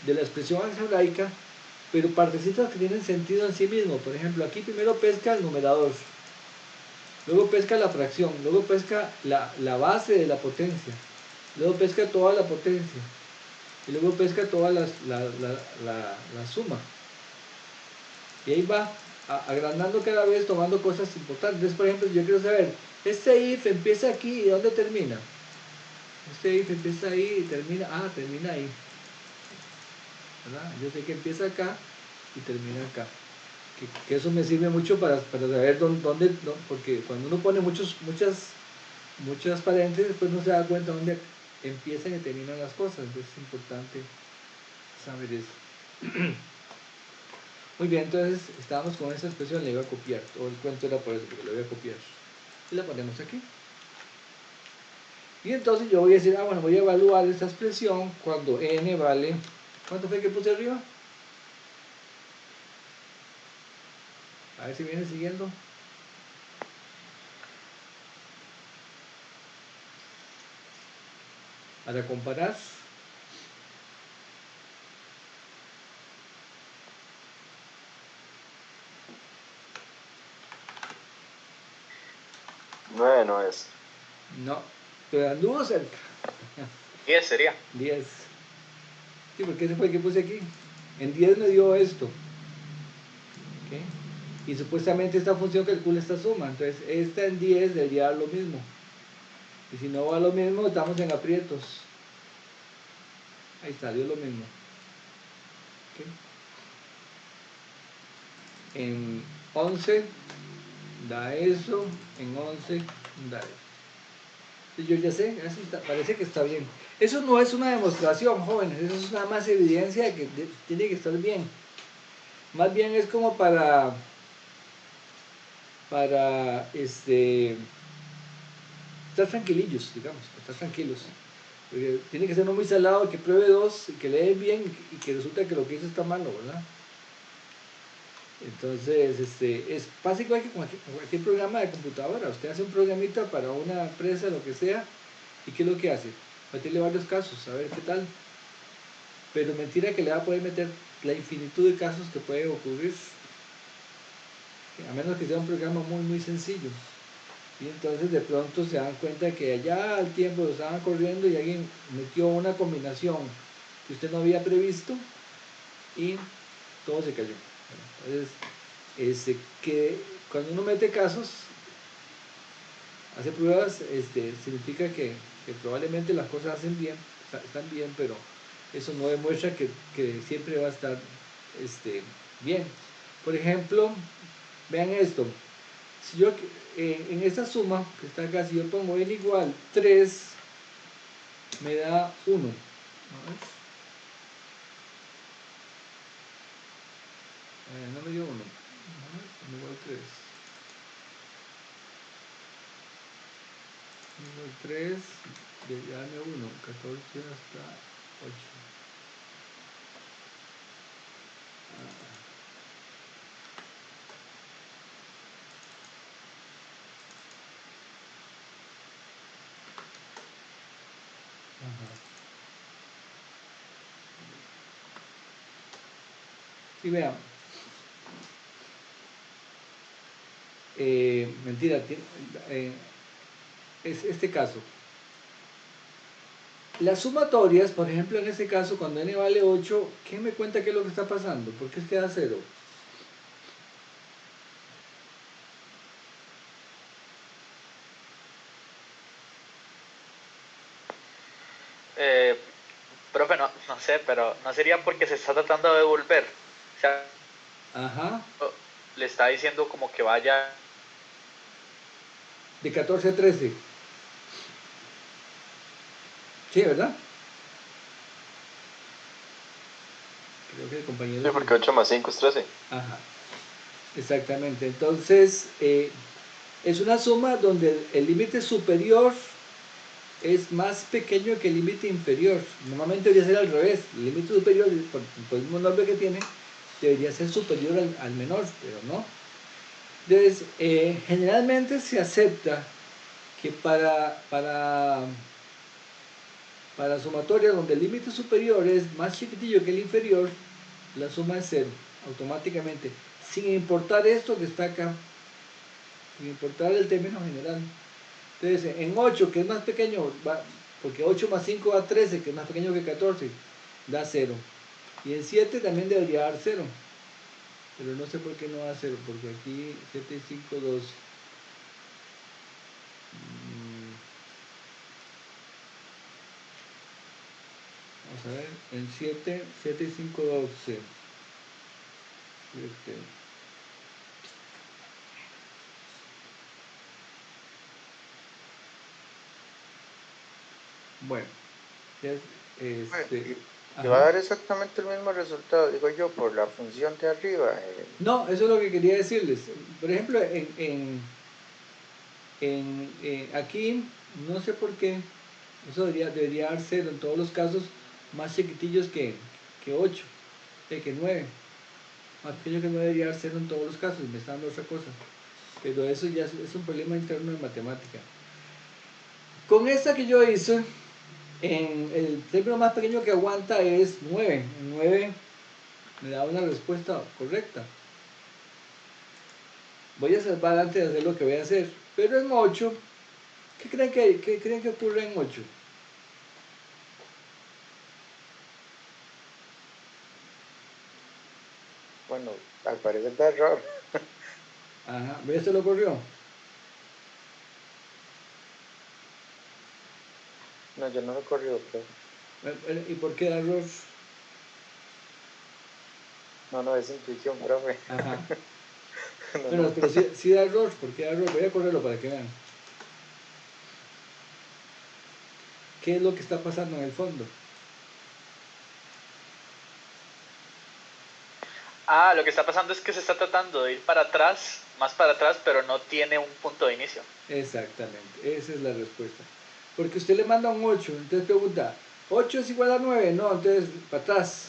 de la expresión algebraica, pero partecitas que tienen sentido en sí mismo. Por ejemplo, aquí primero pesca el numerador, luego pesca la fracción, luego pesca la base de la potencia, luego pesca toda la potencia, y luego pesca toda la suma. Y ahí va agrandando cada vez, tomando cosas importantes. Entonces, por ejemplo, yo quiero saber, este if empieza aquí y ¿dónde termina? Este if empieza ahí y termina ahí. ¿Verdad? Yo sé que empieza acá y termina acá. Que eso me sirve mucho para saber dónde, porque cuando uno pone muchas paréntesis, después no se da cuenta dónde empiezan y terminan las cosas. Entonces es importante saber eso. Muy bien, entonces estábamos con esa expresión, le iba a copiar. Todo el cuento era por eso, porque lo voy a copiar. Y la ponemos aquí. Y entonces yo voy a decir, bueno, voy a evaluar esta expresión cuando n vale, ¿cuánto fue que puse arriba? A ver si viene siguiendo. Para comparar. Nueve no es. No, pero anduvo cerca. 10 sería. 10. Sí, porque ese fue el que puse aquí. En 10 me dio esto. ¿Okay? Y supuestamente esta función calcula esta suma. Entonces, esta en 10 debería dar lo mismo. Y si no va lo mismo, estamos en aprietos. Ahí está, dio lo mismo. ¿Okay? En 11 da eso, en 11 da eso. Y yo ya sé, así está, parece que está bien. Eso no es una demostración, jóvenes, eso es nada más evidencia de que tiene que estar bien. Más bien es como para estar tranquilillos, digamos, estar tranquilos. Porque tiene que ser uno muy salado, que pruebe dos, que lee bien y que resulta que lo que hizo está malo, ¿verdad? Entonces, pasa igual que con cualquier programa de computadora. Usted hace un programita para una empresa, lo que sea, ¿y qué es lo que hace? Meterle varios casos, a ver qué tal. Pero mentira que le va a poder meter la infinitud de casos que puede ocurrir, a menos que sea un programa muy, muy sencillo. Y entonces de pronto se dan cuenta que allá al tiempo lo estaban corriendo y alguien metió una combinación que usted no había previsto y todo se cayó. Entonces, que cuando uno mete casos, hace pruebas, significa que probablemente las cosas están bien, pero eso no demuestra que siempre va a estar bien. Por ejemplo, vean esto. Si yo en esta suma que está acá, si yo pongo n igual 3, me da 1. No me dio 1. N igual 3. 1, 3, dame 1, 14 hasta 8. Y vean, mentira, es este caso. Las sumatorias, por ejemplo, en este caso, cuando n vale 8, ¿quién me cuenta qué es lo que está pasando? ¿Por qué queda 0? Profe, no sé, pero no sería porque se está tratando de devolver. O sea, Ajá. le está diciendo como que vaya. De 14 a 13. Sí, ¿verdad? Creo que el compañero... Sí, porque 8 más 5 es 13. Ajá. Exactamente. Entonces, es una suma donde el límite superior es más pequeño que el límite inferior. Normalmente debería ser al revés. El límite superior, por el mismo nombre que tiene, debería ser superior al menor, pero no. Entonces, generalmente se acepta que para sumatoria donde el límite superior es más chiquitillo que el inferior, la suma es 0, automáticamente, sin importar esto que está acá, sin importar el término general. Entonces, en 8, que es más pequeño, porque 8 más 5 da 13, que es más pequeño que 14, da 0. Y en 7 también debería dar 0. Pero no sé por qué no da 0, porque aquí 7 y 5, 12. Vamos a ver, en 7, 7 y 5, 12. 7. Bueno, y va a dar exactamente el mismo resultado, digo yo, por la función de arriba. No, eso es lo que quería decirles. Por ejemplo, aquí, no sé por qué, eso debería dar 0 en todos los casos, más chiquitillos que 8, que 9. Más pequeño que 9 debería dar 0 en todos los casos, me está dando otra cosa. Pero eso ya es un problema interno de matemática. Con esta que yo hice, el término más pequeño que aguanta es 9. 9 me da una respuesta correcta. Voy a salvar antes de hacer lo que voy a hacer. Pero en 8, ¿qué creen que ocurre en 8? Bueno, al parecer da error. Ajá, ¿ya se lo ocurrió? No, yo no lo he corrido, pero... ¿Y por qué da error? No, es intuición, profe. Ajá. No, Bueno, no. pero sí da error, ¿por qué da error? Voy a correrlo para que vean. ¿Qué es lo que está pasando en el fondo? Lo que está pasando es que se está tratando de ir para atrás, más para atrás, pero no tiene un punto de inicio. Exactamente, esa es la respuesta. Porque usted le manda un 8, entonces pregunta, ¿8 es igual a 9? No, entonces para atrás.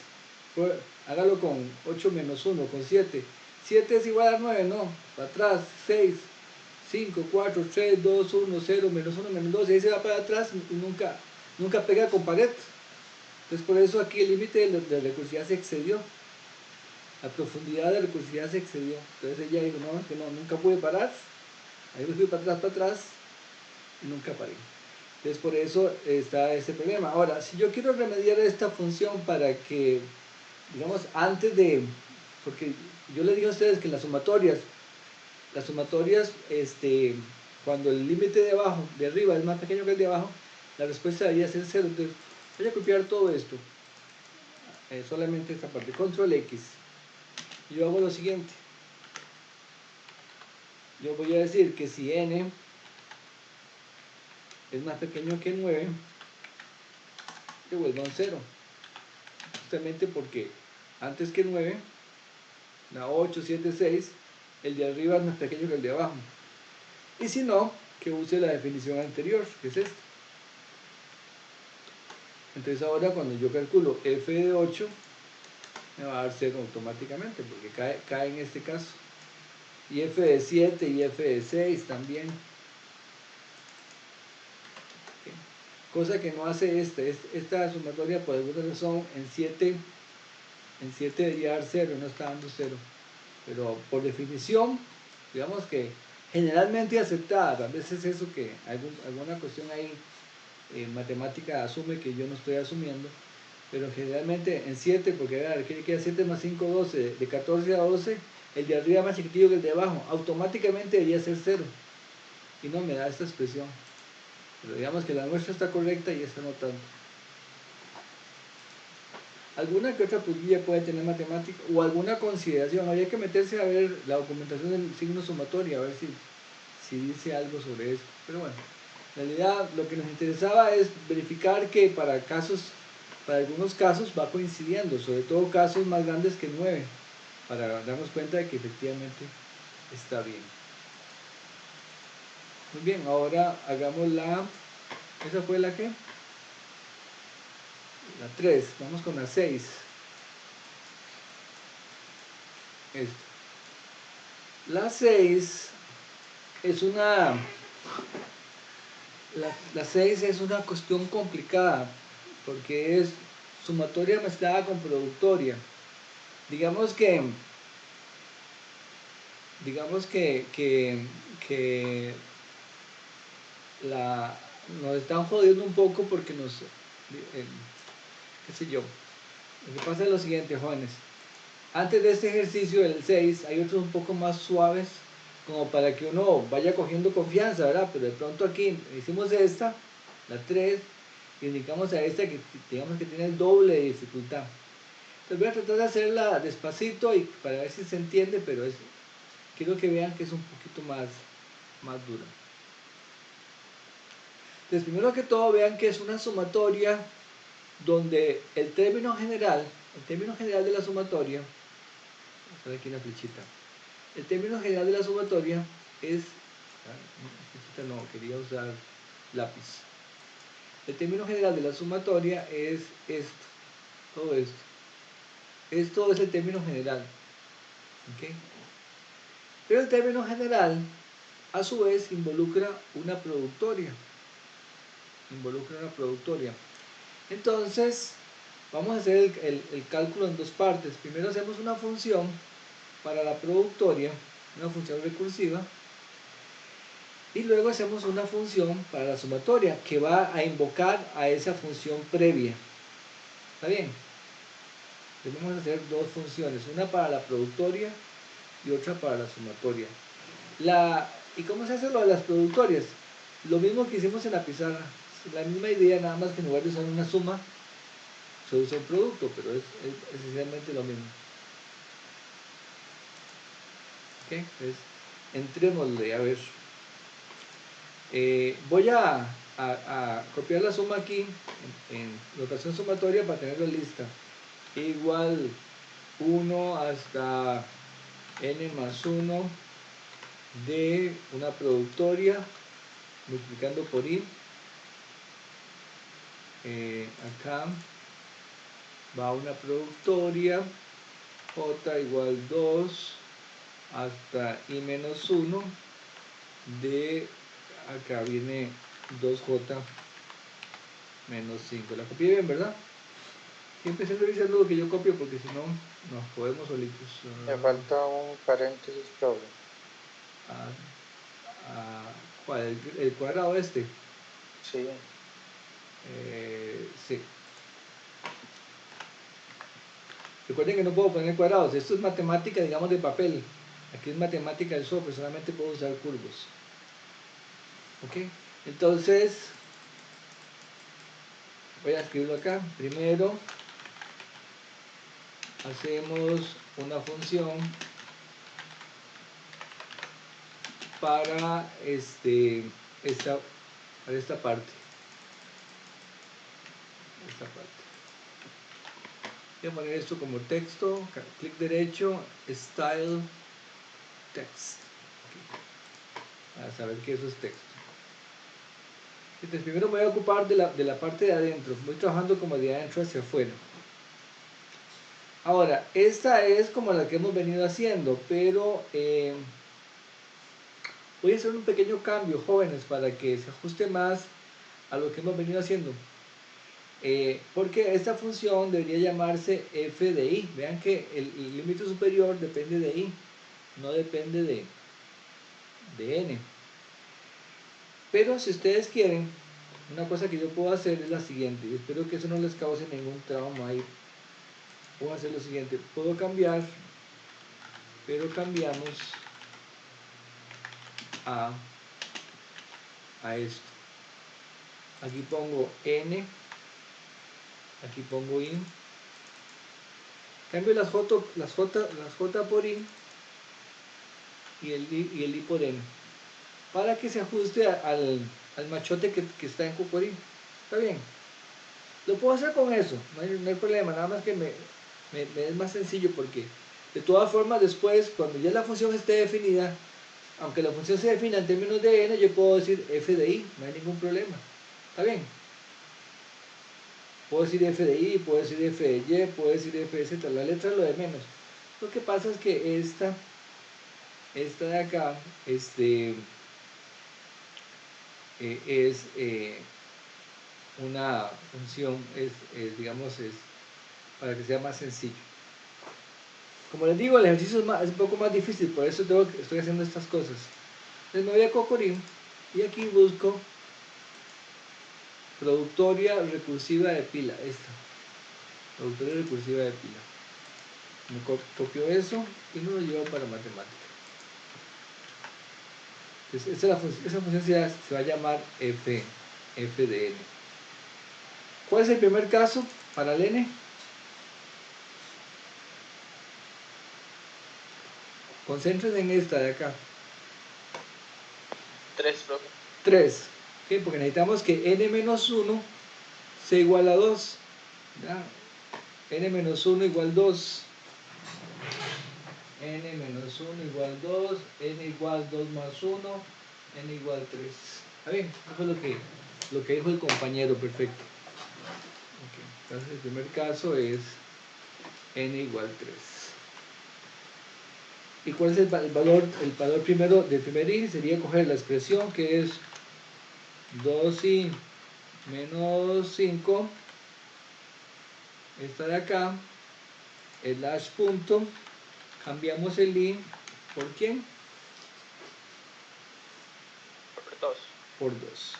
Hágalo con 8 menos 1, con 7. 7 es igual a 9, no, para atrás. 6, 5, 4, 3, 2, 1, 0, menos 1, menos 2. Y ahí se va para atrás y nunca pega con pared. Entonces por eso aquí el límite de recursividad se excedió. La profundidad de recursividad se excedió. Entonces ella dijo, no, es que no, nunca pude parar. Ahí me fui para atrás y nunca paré. Entonces por eso está ese problema. Ahora, si yo quiero remediar esta función para que, digamos, antes de, porque yo les dije a ustedes que las sumatorias, cuando el límite de abajo, de arriba es más pequeño que el de abajo, la respuesta debería ser 0. Entonces voy a copiar todo esto, solamente esta parte, control X. Y yo hago lo siguiente. Yo voy a decir que si n es más pequeño que 9, devuelva un 0. Justamente porque antes que 9, da 8, 7, 6, el de arriba es más pequeño que el de abajo. Y si no, que use la definición anterior, que es esta. Entonces ahora cuando yo calculo f de 8, me va a dar 0 automáticamente, porque cae en este caso. Y f de 7 y f de 6 también. Okay. Cosa que no hace esta sumatoria, por alguna razón, en 7 debería dar 0, no está dando 0. Pero por definición, digamos que generalmente aceptada, a veces eso que alguna cuestión ahí matemática asume que yo no estoy asumiendo, pero generalmente en 7, porque aquí queda 7 más 5, 12, de 14 a 12, el de arriba más chiquitito que el de abajo, automáticamente debería ser 0, y no me da esta expresión. Pero digamos que la nuestra está correcta y esta no tanto. Alguna que otra pulguilla puede tener matemática o alguna consideración. Habría que meterse a ver la documentación del signo sumatorio, a ver si dice algo sobre eso. Pero bueno, en realidad lo que nos interesaba es verificar que para algunos casos va coincidiendo, sobre todo casos más grandes que 9, para darnos cuenta de que efectivamente está bien. Muy bien, ahora hagamos ¿esa fue la qué? La 3, vamos con la 6. Esto. La 6 es la 6 es una cuestión complicada, porque es sumatoria mezclada con productoria. Digamos que nos están jodiendo un poco porque qué sé yo. Lo que pasa es lo siguiente, jóvenes. Antes de este ejercicio del 6 hay otros un poco más suaves, como para que uno vaya cogiendo confianza, ¿verdad? Pero de pronto aquí hicimos esta, la 3, y indicamos a esta que digamos que tiene el doble de dificultad. Entonces voy a tratar de hacerla despacito y para ver si se entiende, pero quiero que vean que es un poquito más dura. Entonces, primero que todo, vean que es una sumatoria donde el término general de la sumatoria, vamos a ver aquí la flechita, el término general de la sumatoria es, flechita no, quería usar lápiz. El término general de la sumatoria es esto, todo esto. Esto es el término general. ¿Okay? Pero el término general, a su vez, involucra una productoria. Entonces, vamos a hacer el cálculo en dos partes. Primero hacemos una función para la productoria, una función recursiva, y luego hacemos una función para la sumatoria que va a invocar a esa función previa. ¿Está bien? Entonces vamos a hacer dos funciones, una para la productoria y otra para la sumatoria. ¿Y cómo se hace lo de las productorias? Lo mismo que hicimos en la pizarra, la misma idea, nada más que en lugar de usar una suma, se usa un producto, pero es esencialmente lo mismo. ¿Ok? Entonces, entrémosle, a ver. Voy a copiar la suma aquí en notación sumatoria para tenerla lista. Igual 1 hasta n más 1 de una productoria multiplicando por i. Acá va una productoria, j igual 2 hasta i menos 1 de, acá viene 2j menos 5. La copié bien, ¿verdad? Siempre estoy revisando lo que yo copio porque si no, nos podemos solitos. Me falta un paréntesis doble. ¿Cuál? ¿El cuadrado este? Sí. Sí. Recuerden que no puedo poner cuadrados. Esto es matemática, digamos, de papel. Aquí es matemática del software, solamente puedo usar curvos. ¿Ok? Entonces, voy a escribirlo acá. Primero, hacemos una función para esta parte. Voy a poner esto como texto, clic derecho, style, text. Okay. A saber que eso es texto. Entonces primero me voy a ocupar de la parte de adentro, voy trabajando como de adentro hacia afuera. Ahora, esta es como la que hemos venido haciendo, pero voy a hacer un pequeño cambio, jóvenes, para que se ajuste más a lo que hemos venido haciendo. Porque esta función debería llamarse f de i. Vean que el límite superior depende de i, no depende de n. Pero si ustedes quieren, una cosa que yo puedo hacer es la siguiente, y espero que eso no les cause ningún trauma ahí. Puedo hacer lo siguiente, puedo cambiar, pero cambiamos a esto. Aquí pongo n, aquí pongo i, cambio las j por i y el i por n, para que se ajuste al machote que está en Cocorín. Está bien, lo puedo hacer con eso, no hay problema, nada más que me es más sencillo, porque de todas formas después, cuando ya la función esté definida, aunque la función se defina en términos de n, yo puedo decir f de i, no hay ningún problema. ¿Está bien? Puedo decir f de i, puedo decir f de y, puedo decir f de z, la letra es lo de menos. Lo que pasa es que esta de acá, es una función, digamos, es para que sea más sencillo. Como les digo, el ejercicio es un poco más difícil, por eso estoy haciendo estas cosas. Entonces me voy a Cocorín y aquí busco productoria recursiva de pila, esta. Productoria recursiva de pila. Me copio eso y me lo llevo para matemática. Entonces esa función se va a llamar f de n. ¿Cuál es el primer caso para el n? Concéntrense en esta de acá. 3, profe. 3. ¿Okay? Porque necesitamos que n menos 1 sea igual a 2. ¿Ya? N menos 1 igual 2. N menos 1 igual 2. N igual 2 más 1. N igual 3. ¿Está bien? Eso es lo que dijo el compañero, perfecto. Okay. Entonces el primer caso es n igual 3. ¿Y cuál es el valor? El valor primero del primer i sería coger la expresión que es 2i menos 5, esta de acá, el slash punto, cambiamos el i por ¿quién? Por 2. Por 2.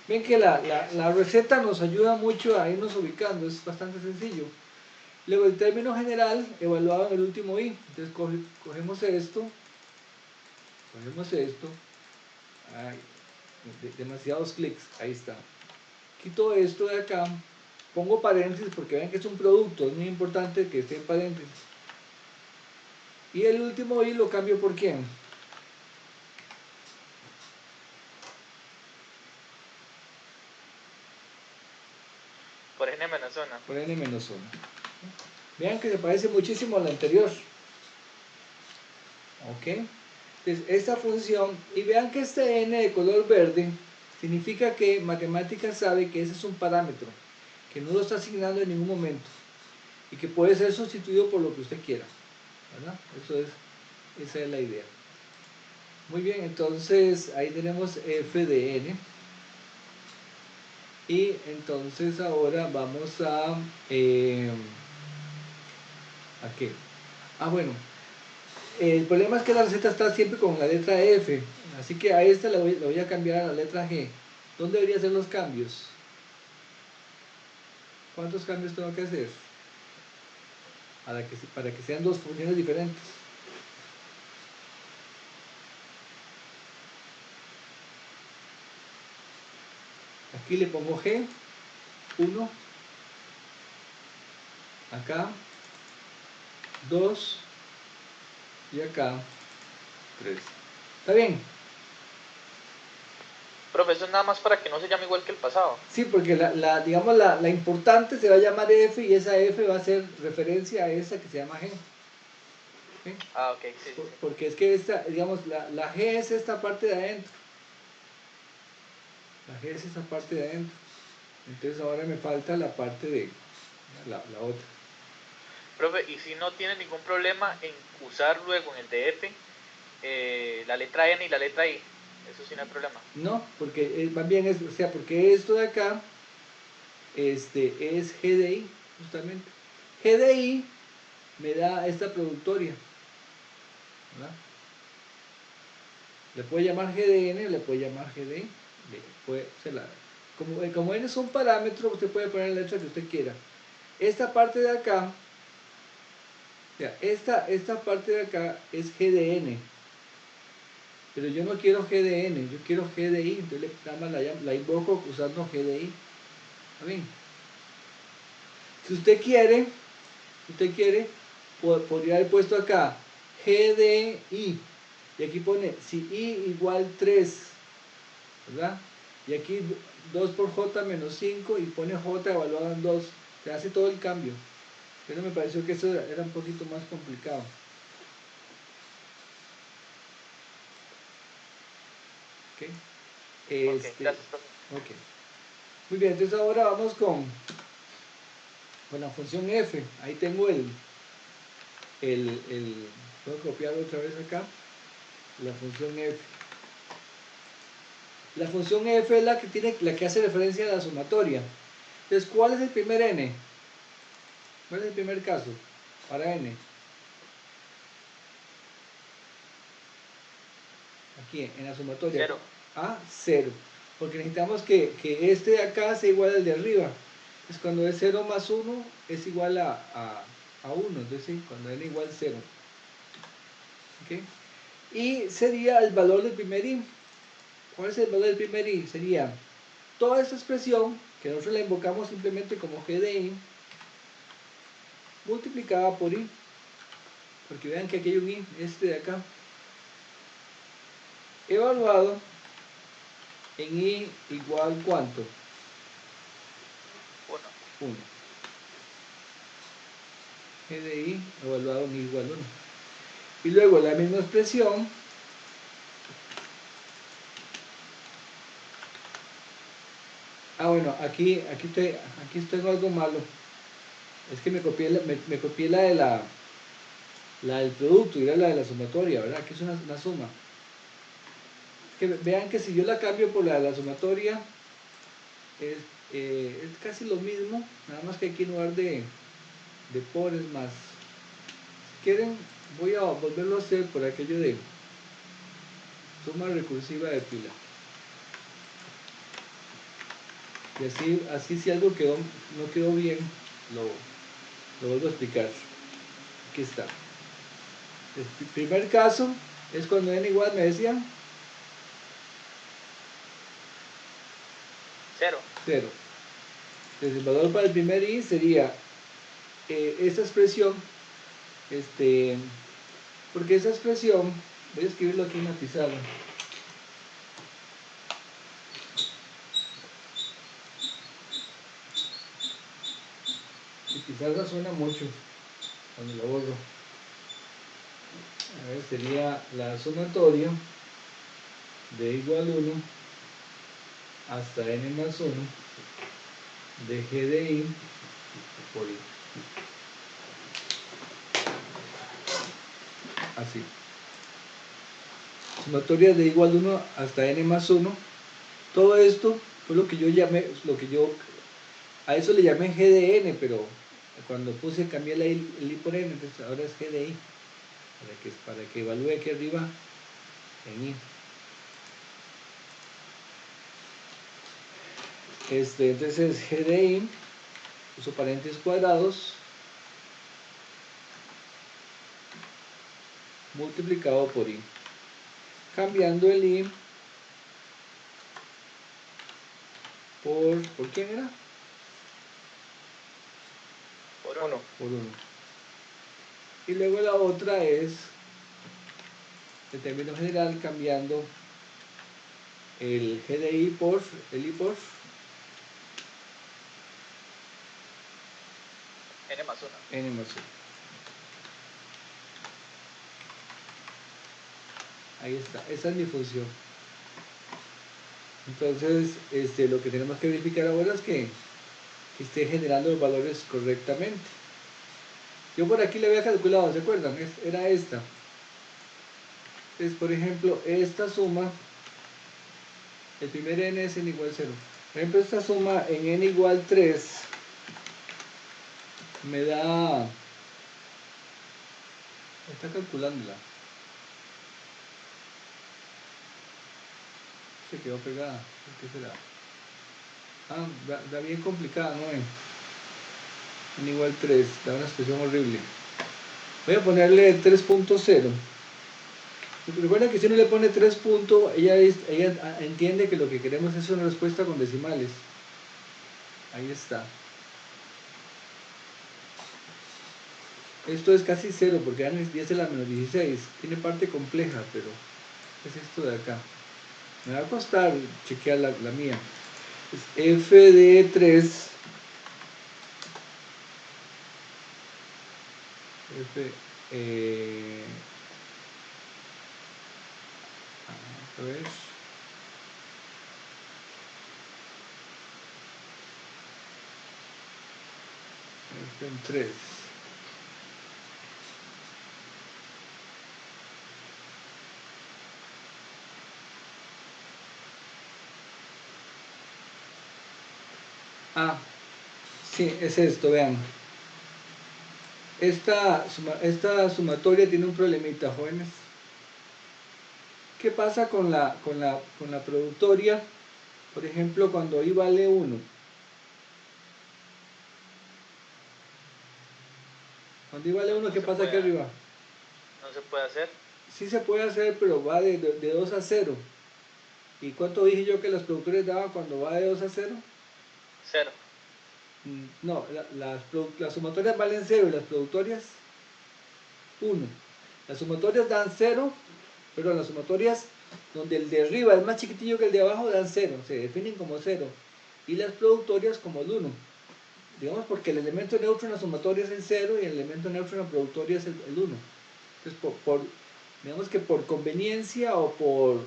Ven que la receta nos ayuda mucho a irnos ubicando, es bastante sencillo. Luego el término general evaluado en el último i, entonces cogemos esto, ay, demasiados clics, ahí está. Quito esto de acá, pongo paréntesis porque ven que es un producto, es muy importante que esté en paréntesis. Y el último i lo cambio por ¿quién? Por n menos 1. Por n menos 1. Vean que se parece muchísimo a la anterior. ¿Ok? Entonces, esta función, y vean que este n de color verde significa que matemáticas sabe que ese es un parámetro, que no lo está asignando en ningún momento y que puede ser sustituido por lo que usted quiera, ¿verdad? Esa es la idea. Muy bien, entonces ahí tenemos f de n. Y entonces ahora vamos a qué? Bueno, el problema es que la receta está siempre con la letra F, así que a esta le voy a cambiar a la letra G. ¿Dónde debería hacer los cambios? ¿Cuántos cambios tengo que hacer? Para que sean dos funciones diferentes. Aquí le pongo G, 1, acá, 2, y acá, 3. ¿Está bien? Profe, eso es nada más para que no se llame igual que el pasado. Sí, porque digamos, la importante se va a llamar F y esa F va a hacer referencia a esa que se llama G. ¿Sí? Ah, ok, sí, sí. Porque es que esta, digamos, la G es esta parte de adentro. La G es esa parte de adentro. Entonces ahora me falta la parte de la otra. Profe, ¿y si no tiene ningún problema en usar luego en el DF la letra N y la letra I? Eso sí no hay problema. No, porque más bien es, o sea, porque esto de acá es GDI, justamente. GDI me da esta productoria, ¿verdad? Le puede llamar GDN, le puede llamar GDI. Como N es un parámetro, usted puede poner la letra que usted quiera. Esta parte de acá, o sea, esta parte de acá es GDN. Pero yo no quiero GDN, yo quiero GDI, entonces nada más la invoco usando GDI. ¿Está bien? Si usted quiere, podría haber puesto acá GDI. Y aquí pone si I igual 3, ¿verdad? Y aquí 2 por J menos 5 y pone J evaluado en 2. Se hace todo el cambio. Pero me pareció que eso era un poquito más complicado. ¿Ok? Ok, gracias, profe. Ok. Muy bien, entonces ahora vamos con la función f. Ahí tengo voy a copiar otra vez acá, la función f. La función f es la que hace referencia a la sumatoria. Entonces, ¿cuál es el primer n? ¿Cuál es el primer caso para n? Aquí, en la sumatoria. 0. A, 0. Porque necesitamos que este de acá sea igual al de arriba. Entonces, cuando es 0 más 1, es igual a 1. Entonces, sí, cuando n igual a 0. ¿Ok? Y sería el valor del primer i. ¿Cuál es el valor del primer i? Sería toda esta expresión, que nosotros la invocamos simplemente como g de i, multiplicada por i. Porque vean que aquí hay un i, este de acá, evaluado en i igual ¿cuánto? 1. 1. G de i evaluado en i igual 1. Y luego la misma expresión bueno, aquí tengo algo malo. Es que me copié la de la del producto y era la de la sumatoria, ¿verdad? Que es una suma. Que vean que si yo la cambio por la de la sumatoria, es casi lo mismo, nada más que aquí en lugar de por es más. Si quieren, voy a volverlo a hacer por aquello de suma recursiva de pila. Y así si algo no quedó bien, lo vuelvo a explicar. Aquí está. El primer caso es cuando n igual, me decían, 0. 0. Entonces el valor para el primer i sería esta expresión, porque esa expresión, voy a escribirlo aquí en la pizarra. Y pizarra suena mucho cuando lo borro. A ver, sería la sumatoria de igual 1 hasta n más 1 de g de i por i. Así. Sumatoria de igual 1 hasta n más 1. Todo esto fue lo que yo llamé, a eso le llamé g de n, pero cuando cambié el i por n, entonces ahora es g de i, para que evalúe aquí arriba en i. Entonces g de i, uso paréntesis cuadrados, multiplicado por i. Cambiando el i ¿por quién era? Por 1. 1. Por 1. Y luego la otra es, en términos general, cambiando el g de i por el i por N más 1. n más 1. Ahí está, esa es mi función. Entonces, lo que tenemos que verificar ahora es que esté generando los valores correctamente. Yo por aquí le había calculado, ¿se acuerdan? Era esta. Entonces, por ejemplo, esta suma, el primer n es n igual 0. Por ejemplo, esta suma en n igual 3 me da... Está calculándola. Se quedó pegada. ¿Qué será? Ah, da bien complicada, ¿no? N igual 3, da una expresión horrible. Voy a ponerle 3.0. Recuerden que si uno le pone 3 puntos, ella entiende que lo que queremos es una respuesta con decimales. Ahí está. Esto es casi 0 porque ya no es 10 a la menos 16. Tiene parte compleja, pero es esto de acá. Me va a costar chequear la mía. Es f de 3. F. A ver. F en 3. Ah, sí, es esto, vean. Esta sumatoria tiene un problemita, jóvenes. ¿Qué pasa con la productoria? Por ejemplo, cuando i vale 1. Cuando i vale 1, ¿qué pasa aquí arriba? No se puede hacer. Sí se puede hacer, pero va de 2 a 0. ¿Y cuánto dije yo que las productorias daban cuando va de 2 a 0? 0. No, las sumatorias valen 0 y las productorias 1. Las sumatorias dan 0, pero las sumatorias donde el de arriba es más chiquitillo que el de abajo dan 0, se definen como 0. Y las productorias como el 1. Digamos porque el elemento neutro en la sumatoria es el 0 y el elemento neutro en la productoria es el 1. Entonces, digamos que por conveniencia o por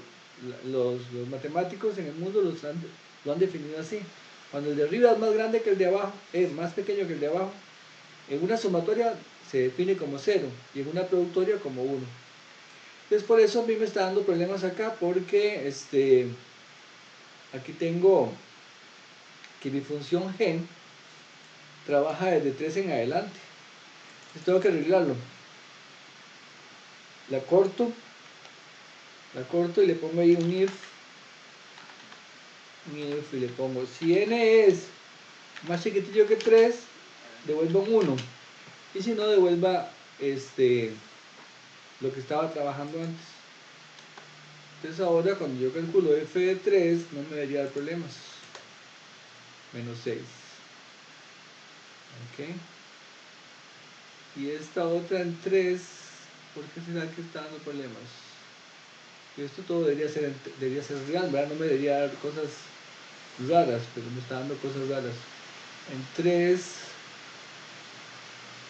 los matemáticos en el mundo lo han definido así. Cuando el de arriba es más grande que el de abajo, es más pequeño que el de abajo, en una sumatoria se define como 0 y en una productoria como 1. Entonces por eso a mí me está dando problemas acá porque aquí tengo que mi función gen trabaja desde 3 en adelante. Entonces tengo que arreglarlo. La corto y le pongo ahí un if y le pongo si n es más chiquitillo que 3, devuelva un 1, y si no, devuelva lo que estaba trabajando antes. Entonces ahora cuando yo calculo f de 3 no me debería dar problemas. Menos 6. Ok. Y esta otra en 3, ¿por qué será que está dando problemas? Y esto todo debería ser real, ¿verdad? No me debería dar cosas raras, pero me está dando cosas raras. En 3,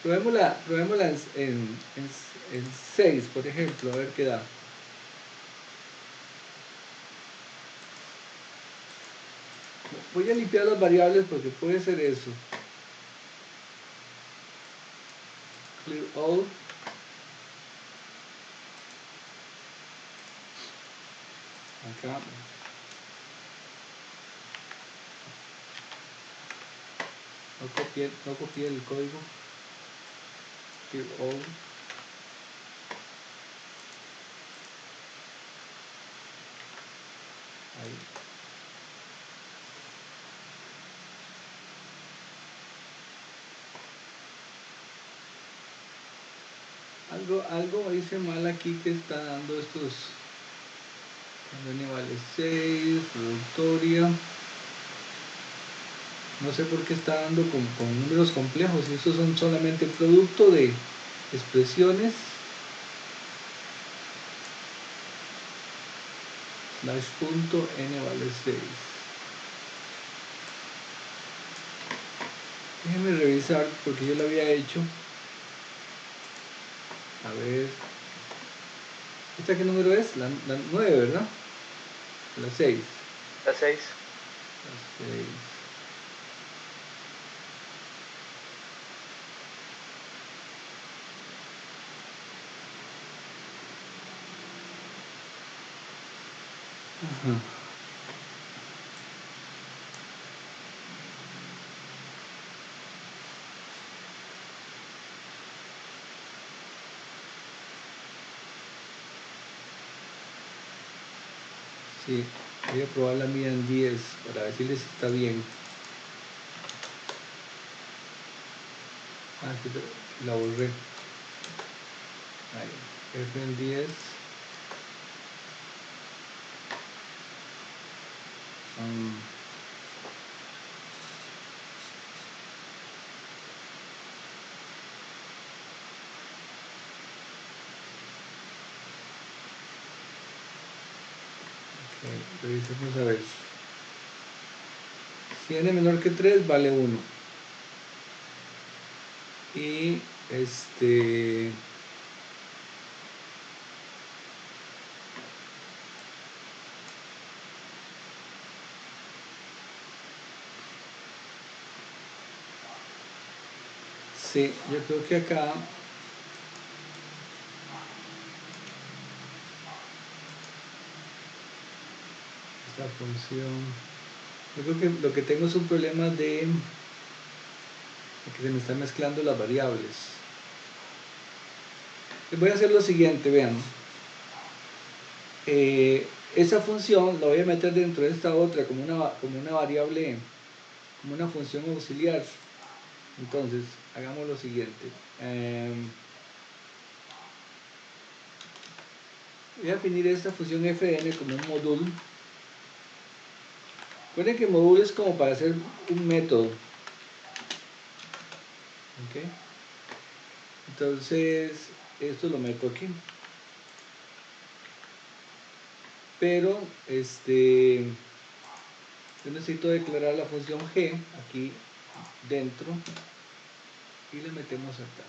probémosla en 6, por ejemplo, a ver qué da. Voy a limpiar las variables porque puede ser eso. Clear all. Acá. No copié el código. Clear all. Ahí. Algo hice mal aquí que está dando estos. Cuando n vale 6, productoria. No sé por qué está dando con números complejos. Y estos son solamente producto de expresiones. Slash punto n vale 6. Déjenme revisar porque yo lo había hecho. A ver. ¿Esta qué número es? La 9, ¿verdad? La 6. La 6. La 6. Ajá. Sí, voy a probar la mía en 10 para decirles si está bien. Ah, sí, la borré. Ahí, F en 10. Ok, revisemos a ver. Si n menor que 3 vale 1. Y sí, yo creo que acá esta función, yo creo que lo que tengo es un problema de que se me están mezclando las variables. Voy a hacer lo siguiente, vean. Esa función la voy a meter dentro de esta otra como una variable, como una función auxiliar. Entonces, hagamos lo siguiente. Voy a definir esta función fn como un módulo. Recuerden que módulo es como para hacer un método. ¿Ok? Entonces, esto lo meto aquí. Pero, yo necesito declarar la función g aquí dentro y le metemos acá.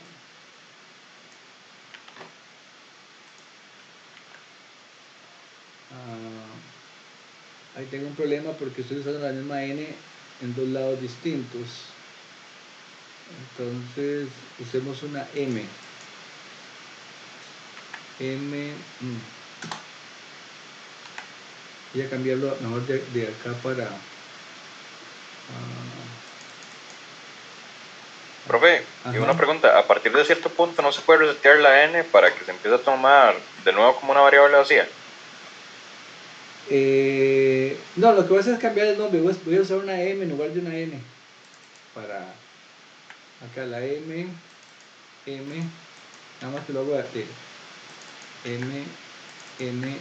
Ahí tengo un problema porque estoy usando la misma n en dos lados distintos. Entonces usemos una m. Voy a cambiarlo mejor de acá para Profe, y una pregunta, a partir de cierto punto no se puede resetear la n para que se empiece a tomar de nuevo como una variable vacía. no, lo que voy a hacer es cambiar el nombre. Voy a usar una m en lugar de una n para acá la m, nada más que lo hago de m, n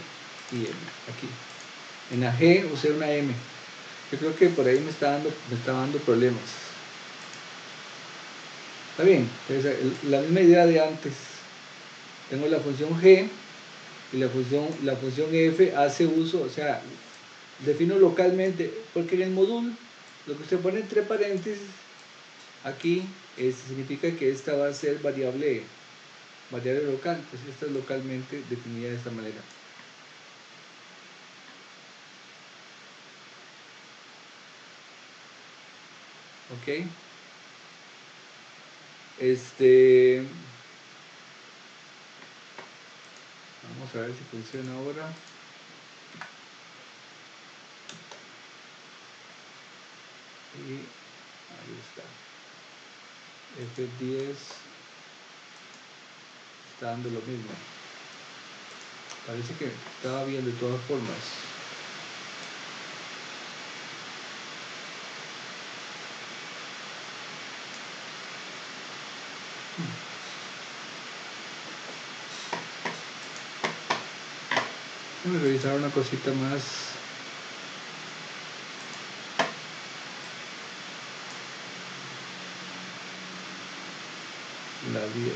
y m aquí. En la g usé una m. Yo creo que por ahí me está dando problemas. Está bien, entonces, la misma idea de antes. Tengo la función g y la función f hace uso, o sea, defino localmente, porque en el módulo lo que usted pone entre paréntesis aquí significa que esta va a ser variable local, entonces esta es localmente definida de esta manera. Ok, vamos a ver si funciona ahora. Y ahí está. F10 está dando lo mismo. Parece que estaba bien de todas formas. Déjame revisar una cosita más. La 10.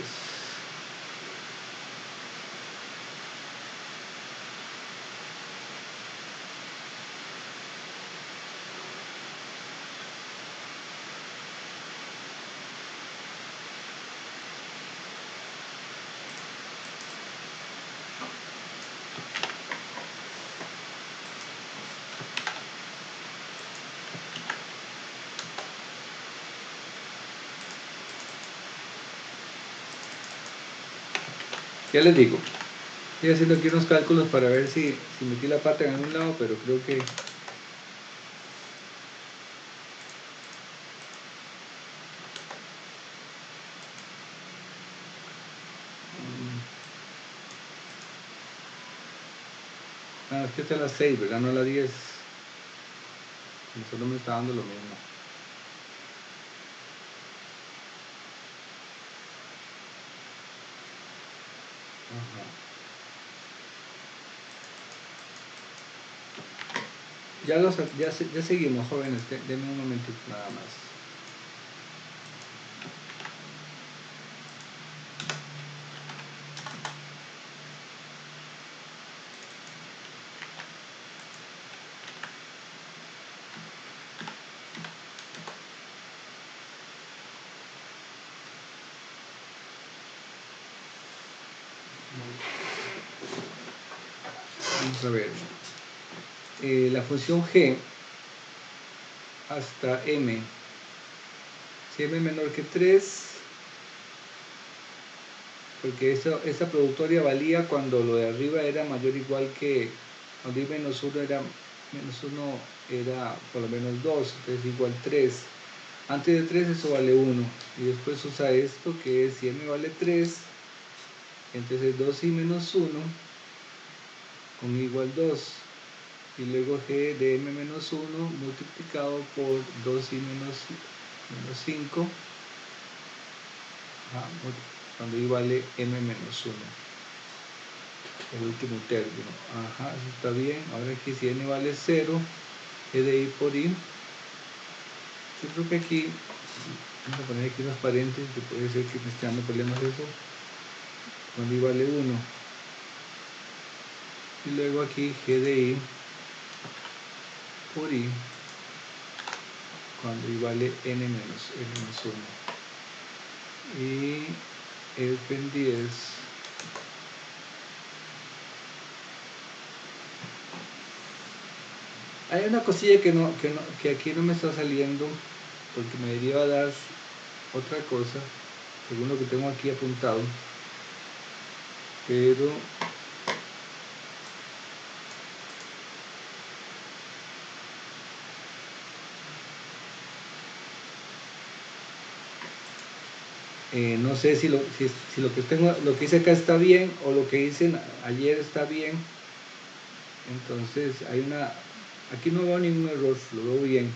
Ya les digo. Estoy haciendo aquí unos cálculos para ver si metí la pata en algún lado, pero creo que... es que esta es la 6, ¿verdad? No la 10. Solo me está dando lo mismo. Ajá. Ya seguimos, jóvenes. Denme un momentito nada más. Vamos a ver. La función g hasta m. Si m menor que 3, porque esta productoria valía cuando lo de arriba era mayor o igual que, cuando i menos 1 era por lo menos 2, entonces igual 3. Antes de 3 eso vale 1, y después usa esto que es si m vale 3, entonces 2i menos 1 con igual 2, y luego g de m menos 1 multiplicado por 2i menos 5, cuando i vale m menos 1, el último término. Ajá, eso está bien. Ahora aquí si n vale 0, g de i por i, yo creo que aquí, vamos a poner aquí unos paréntesis, que puede ser que me esté dando problemas eso, cuando i vale 1, y luego aquí g de i por i, cuando i vale n menos 1, y f en 10 hay una cosilla que aquí no me está saliendo, porque me debería dar otra cosa según lo que tengo aquí apuntado, pero no sé si lo que tengo, lo que hice acá está bien o lo que hice ayer está bien. Entonces aquí no veo ningún error, lo veo bien.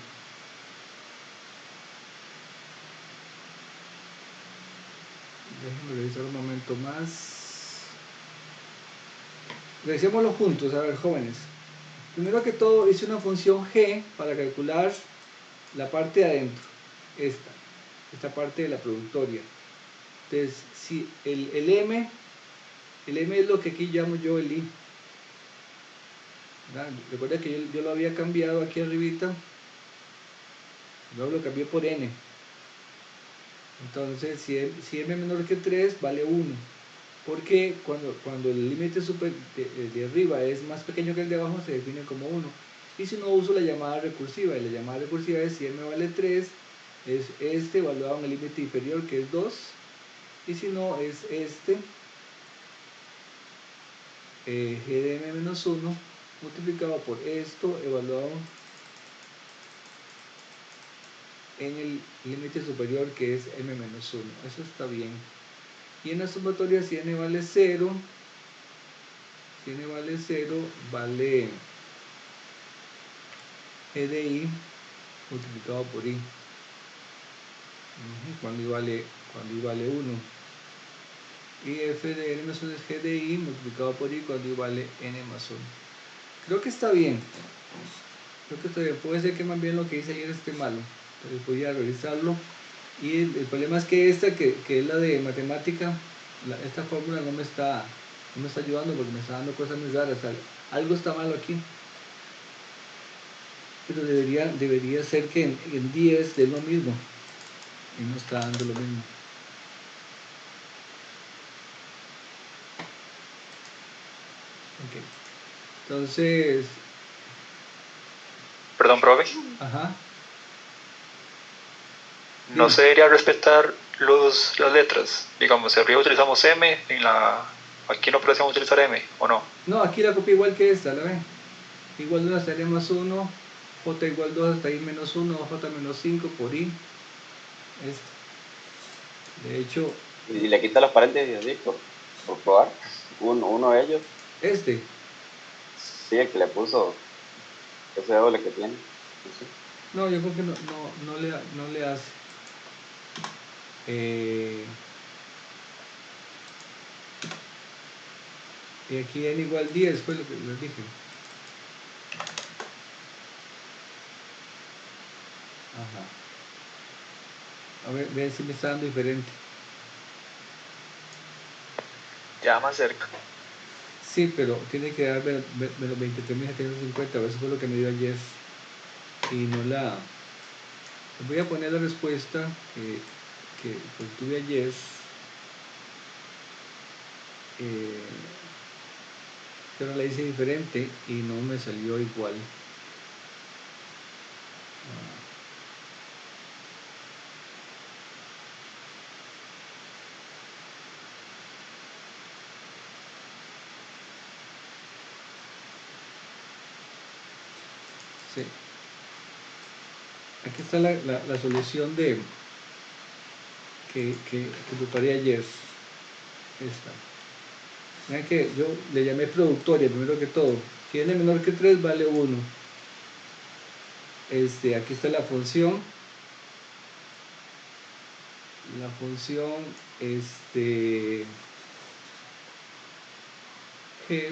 Déjenme revisar un momento más. Revisémoslo juntos, a ver, jóvenes. Primero que todo hice una función g para calcular la parte de adentro, esta parte de la productoria. Entonces, si el m es lo que aquí llamo yo el i. Recuerda que yo lo había cambiado aquí arribita, luego lo cambié por n. Entonces, si m es menor que 3, vale 1. Porque cuando el límite de arriba es más pequeño que el de abajo, se define como 1. Y si no, uso la llamada recursiva. Y la llamada recursiva es si m vale 3, es este evaluado en el límite inferior, que es 2. Y si no, es este, g de m menos 1, multiplicado por esto, evaluado en el límite superior, que es m menos 1. Eso está bien. Y en la sumatoria, si n vale 0, vale g de i multiplicado por i, cuando i vale 1. Y f de n más 1 es g de i multiplicado por i cuando i vale n más 1. Creo que está bien. Puede ser que más bien lo que hice ayer esté malo. Entonces voy a revisarlo. Y el problema es que que es la de matemática, esta fórmula no me está ayudando, porque me está dando cosas muy raras. Algo está malo aquí. Pero debería ser que en 10 es lo mismo. Y no está dando lo mismo. Ok. Entonces... Perdón, profe. Ajá. No se debería respetar las letras. Digamos, si arriba utilizamos M, en la Aquí no podemos utilizar M, ¿o no? No, aquí la copia igual que esta, ¿la ven? Igual 1 hasta n más 1, j igual 2 hasta i menos 1, j menos 5 por i. De hecho, Y le quita los paréntesis así por probar. Uno de ellos, sí, el que le puso ese doble que tiene. Sí. no, yo creo que no le hace. Y aquí n igual 10 fue lo que les dije. Ajá. A ver, vean si me está dando diferente. Ya más cerca. Sí, pero tiene que dar menos 23.750, a ver si fue lo que me dio ayer. Y no la... Voy a poner la respuesta que obtuve ayer. Pero la hice diferente y no me salió igual. Sí. Aquí está la solución que preparé ayer. Esta. Vean que yo le llamé productoria primero que todo. Si n menor que 3 vale 1. Aquí está la función. La función G.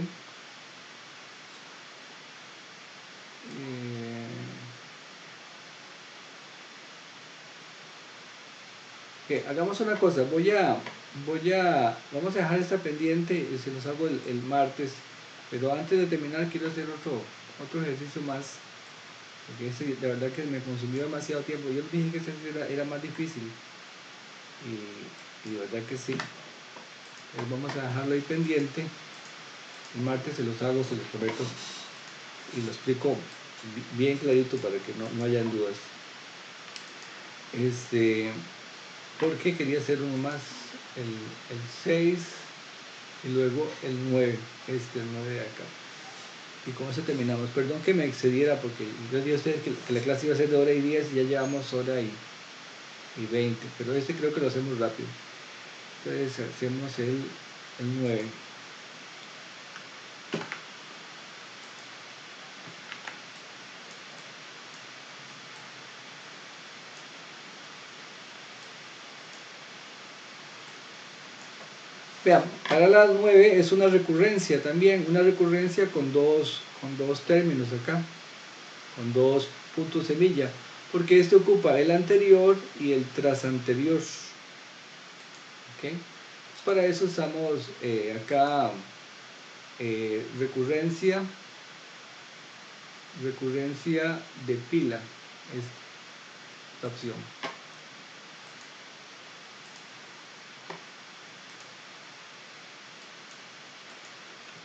Hagamos una cosa, vamos a dejar esta pendiente y se los hago el martes, pero antes de terminar quiero hacer otro ejercicio más, porque la verdad que me consumió demasiado tiempo. Yo les dije que ese era más difícil y de verdad que sí. Entonces vamos a dejarlo ahí pendiente. El martes se los hago, se los prometo, y lo explico bien clarito para que no hayan dudas. Porque quería hacer uno más, el 6 y luego el 9, el 9 de acá. Y con eso terminamos. Perdón que me excediera porque yo dije a ustedes que la clase iba a ser de hora y 10 y ya llevamos hora y 20, pero creo que lo hacemos rápido. Entonces hacemos el 9. Vean, para las 9 es una recurrencia también, una recurrencia con dos términos acá, con dos puntos semilla, porque ocupa el anterior y el tras anterior. ¿Okay? Para eso usamos acá recurrencia de pila, esta opción.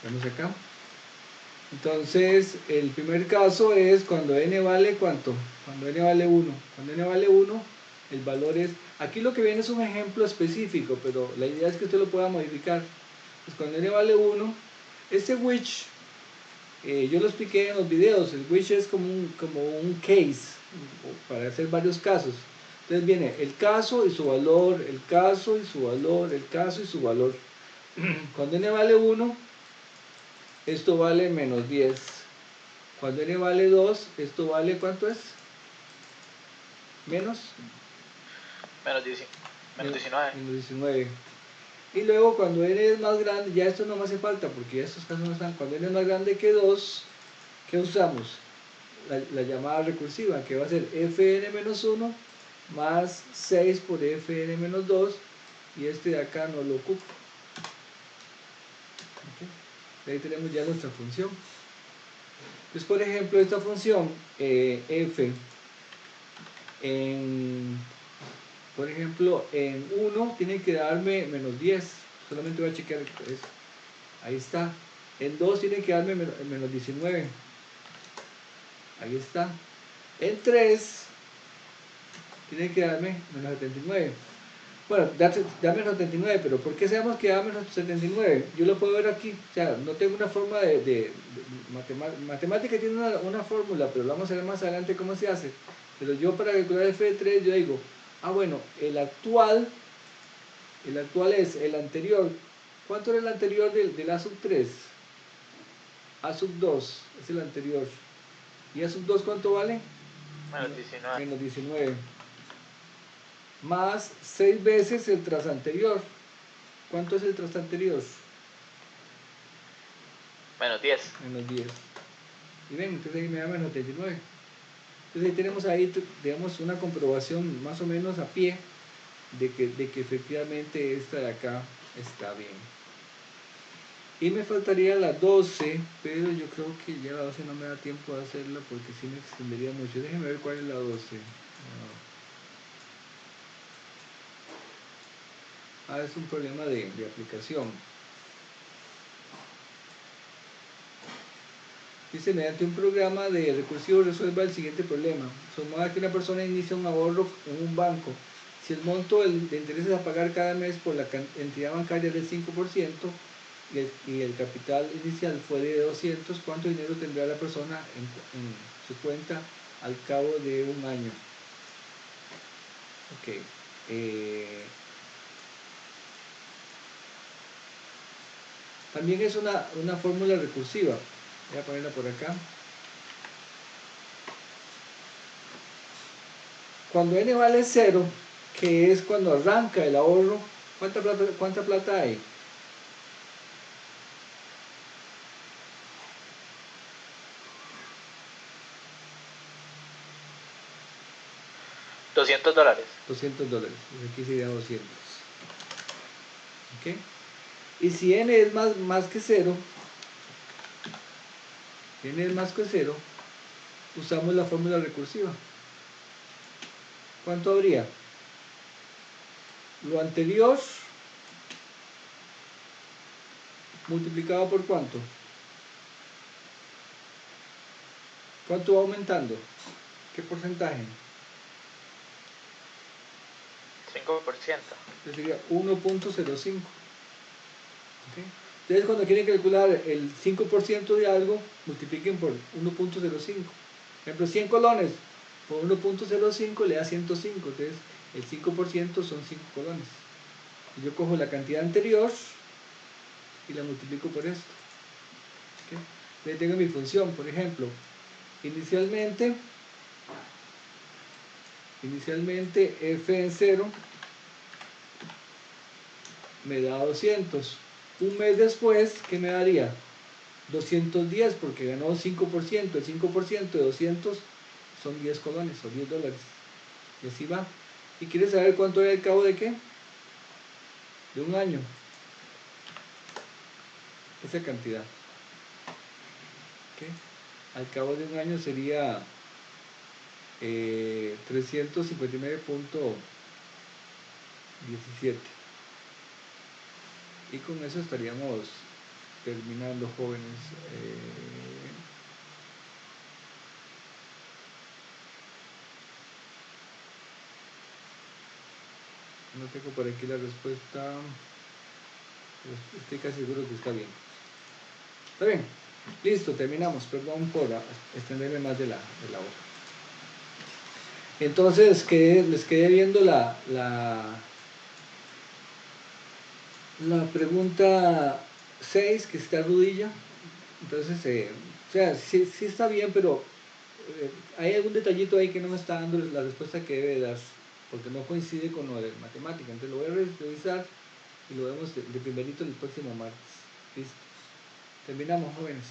Vamos acá. Entonces, el primer caso es cuando n vale ¿cuánto? Cuando n vale 1. Cuando n vale 1, el valor es... Aquí lo que viene es un ejemplo específico, pero la idea es que usted lo pueda modificar. Pues cuando n vale 1, este which, yo lo expliqué en los videos, el which es como un case, para hacer varios casos. Entonces viene el caso y su valor, el caso y su valor, el caso y su valor. Cuando n vale 1, esto vale menos 10. Cuando n vale 2, esto vale ¿cuánto es? Menos 19. Menos 19. Y luego cuando n es más grande, ya esto no me hace falta porque ya estos casos no están. Cuando n es más grande que 2, ¿qué usamos? La llamada recursiva, que va a ser fn menos 1 más 6 por fn menos 2, y de acá no lo ocupo. ¿Okay? Ahí tenemos ya nuestra función. Entonces, por ejemplo, esta función f por ejemplo, en 1 tiene que darme menos 10. Solamente voy a chequear eso. Ahí está. En 2 tiene que darme menos 19. Ahí está. En 3 tiene que darme menos 79. Bueno, da menos 79, pero ¿por qué sabemos que da menos 79? Yo lo puedo ver aquí, o sea, no tengo una forma de matemática tiene una fórmula, pero lo vamos a ver más adelante cómo se hace. Pero yo para calcular f de 3, yo digo, bueno, el actual es el anterior. ¿Cuánto era el anterior del A sub 3? A sub 2 es el anterior. ¿Y A sub 2 cuánto vale? Menos 19. Menos 19. Más 6 veces el tras anterior. ¿Cuánto es el tras anterior? Menos 10. Menos 10. Y ven, entonces ahí me da menos 39. Entonces ahí tenemos ahí, digamos, una comprobación más o menos a pie de que efectivamente esta de acá está bien. Y me faltaría la 12, pero yo creo que ya la 12 no me da tiempo de hacerla porque sí me extendería mucho. Déjenme ver cuál es la 12. Es un problema de aplicación. Dice, mediante un programa de recursivo resuelva el siguiente problema. Supongamos que una persona inicia un ahorro en un banco. Si el monto de intereses a pagar cada mes por la entidad bancaria es del 5% y el capital inicial fue de 200, ¿cuánto dinero tendrá la persona en su cuenta al cabo de un año? Ok. También es una fórmula recursiva. Voy a ponerla por acá. Cuando n vale 0, que es cuando arranca el ahorro, ¿cuánta plata hay? $200. $200. Aquí sería 200. ¿Ok? Y si n es más que 0, usamos la fórmula recursiva. ¿Cuánto habría? Lo anterior multiplicado por ¿cuánto? ¿Cuánto va aumentando? ¿Qué porcentaje? 5%. Entonces sería 1.05. ¿Okay? Entonces cuando quieren calcular el 5% de algo, multipliquen por 1.05. Por ejemplo, 100 colones por 1.05 le da 105. Entonces el 5% son 5 colones. Y yo cojo la cantidad anterior y la multiplico por esto. ¿Okay? Entonces tengo mi función, por ejemplo, inicialmente f en 0 me da 200. Un mes después, ¿qué me daría? 210 porque ganó 5%. El 5% de 200 son 10 colones o $10. Y así va. ¿Y quieres saber cuánto era el cabo de qué? De un año. Esa cantidad. ¿Okay? Al cabo de un año sería 359.17. Y con eso estaríamos terminando, jóvenes. No tengo por aquí la respuesta, pero estoy casi seguro que está bien. Está bien, listo, terminamos. Perdón por extenderme más de la hora. Entonces les quedé viendo la pregunta 6, que está Rudilla. Entonces, o sea, sí está bien, pero hay algún detallito ahí que no me está dando la respuesta que debe dar, porque no coincide con lo de matemática. Entonces lo voy a revisar y lo vemos de primerito el próximo martes. Listo. Terminamos, jóvenes.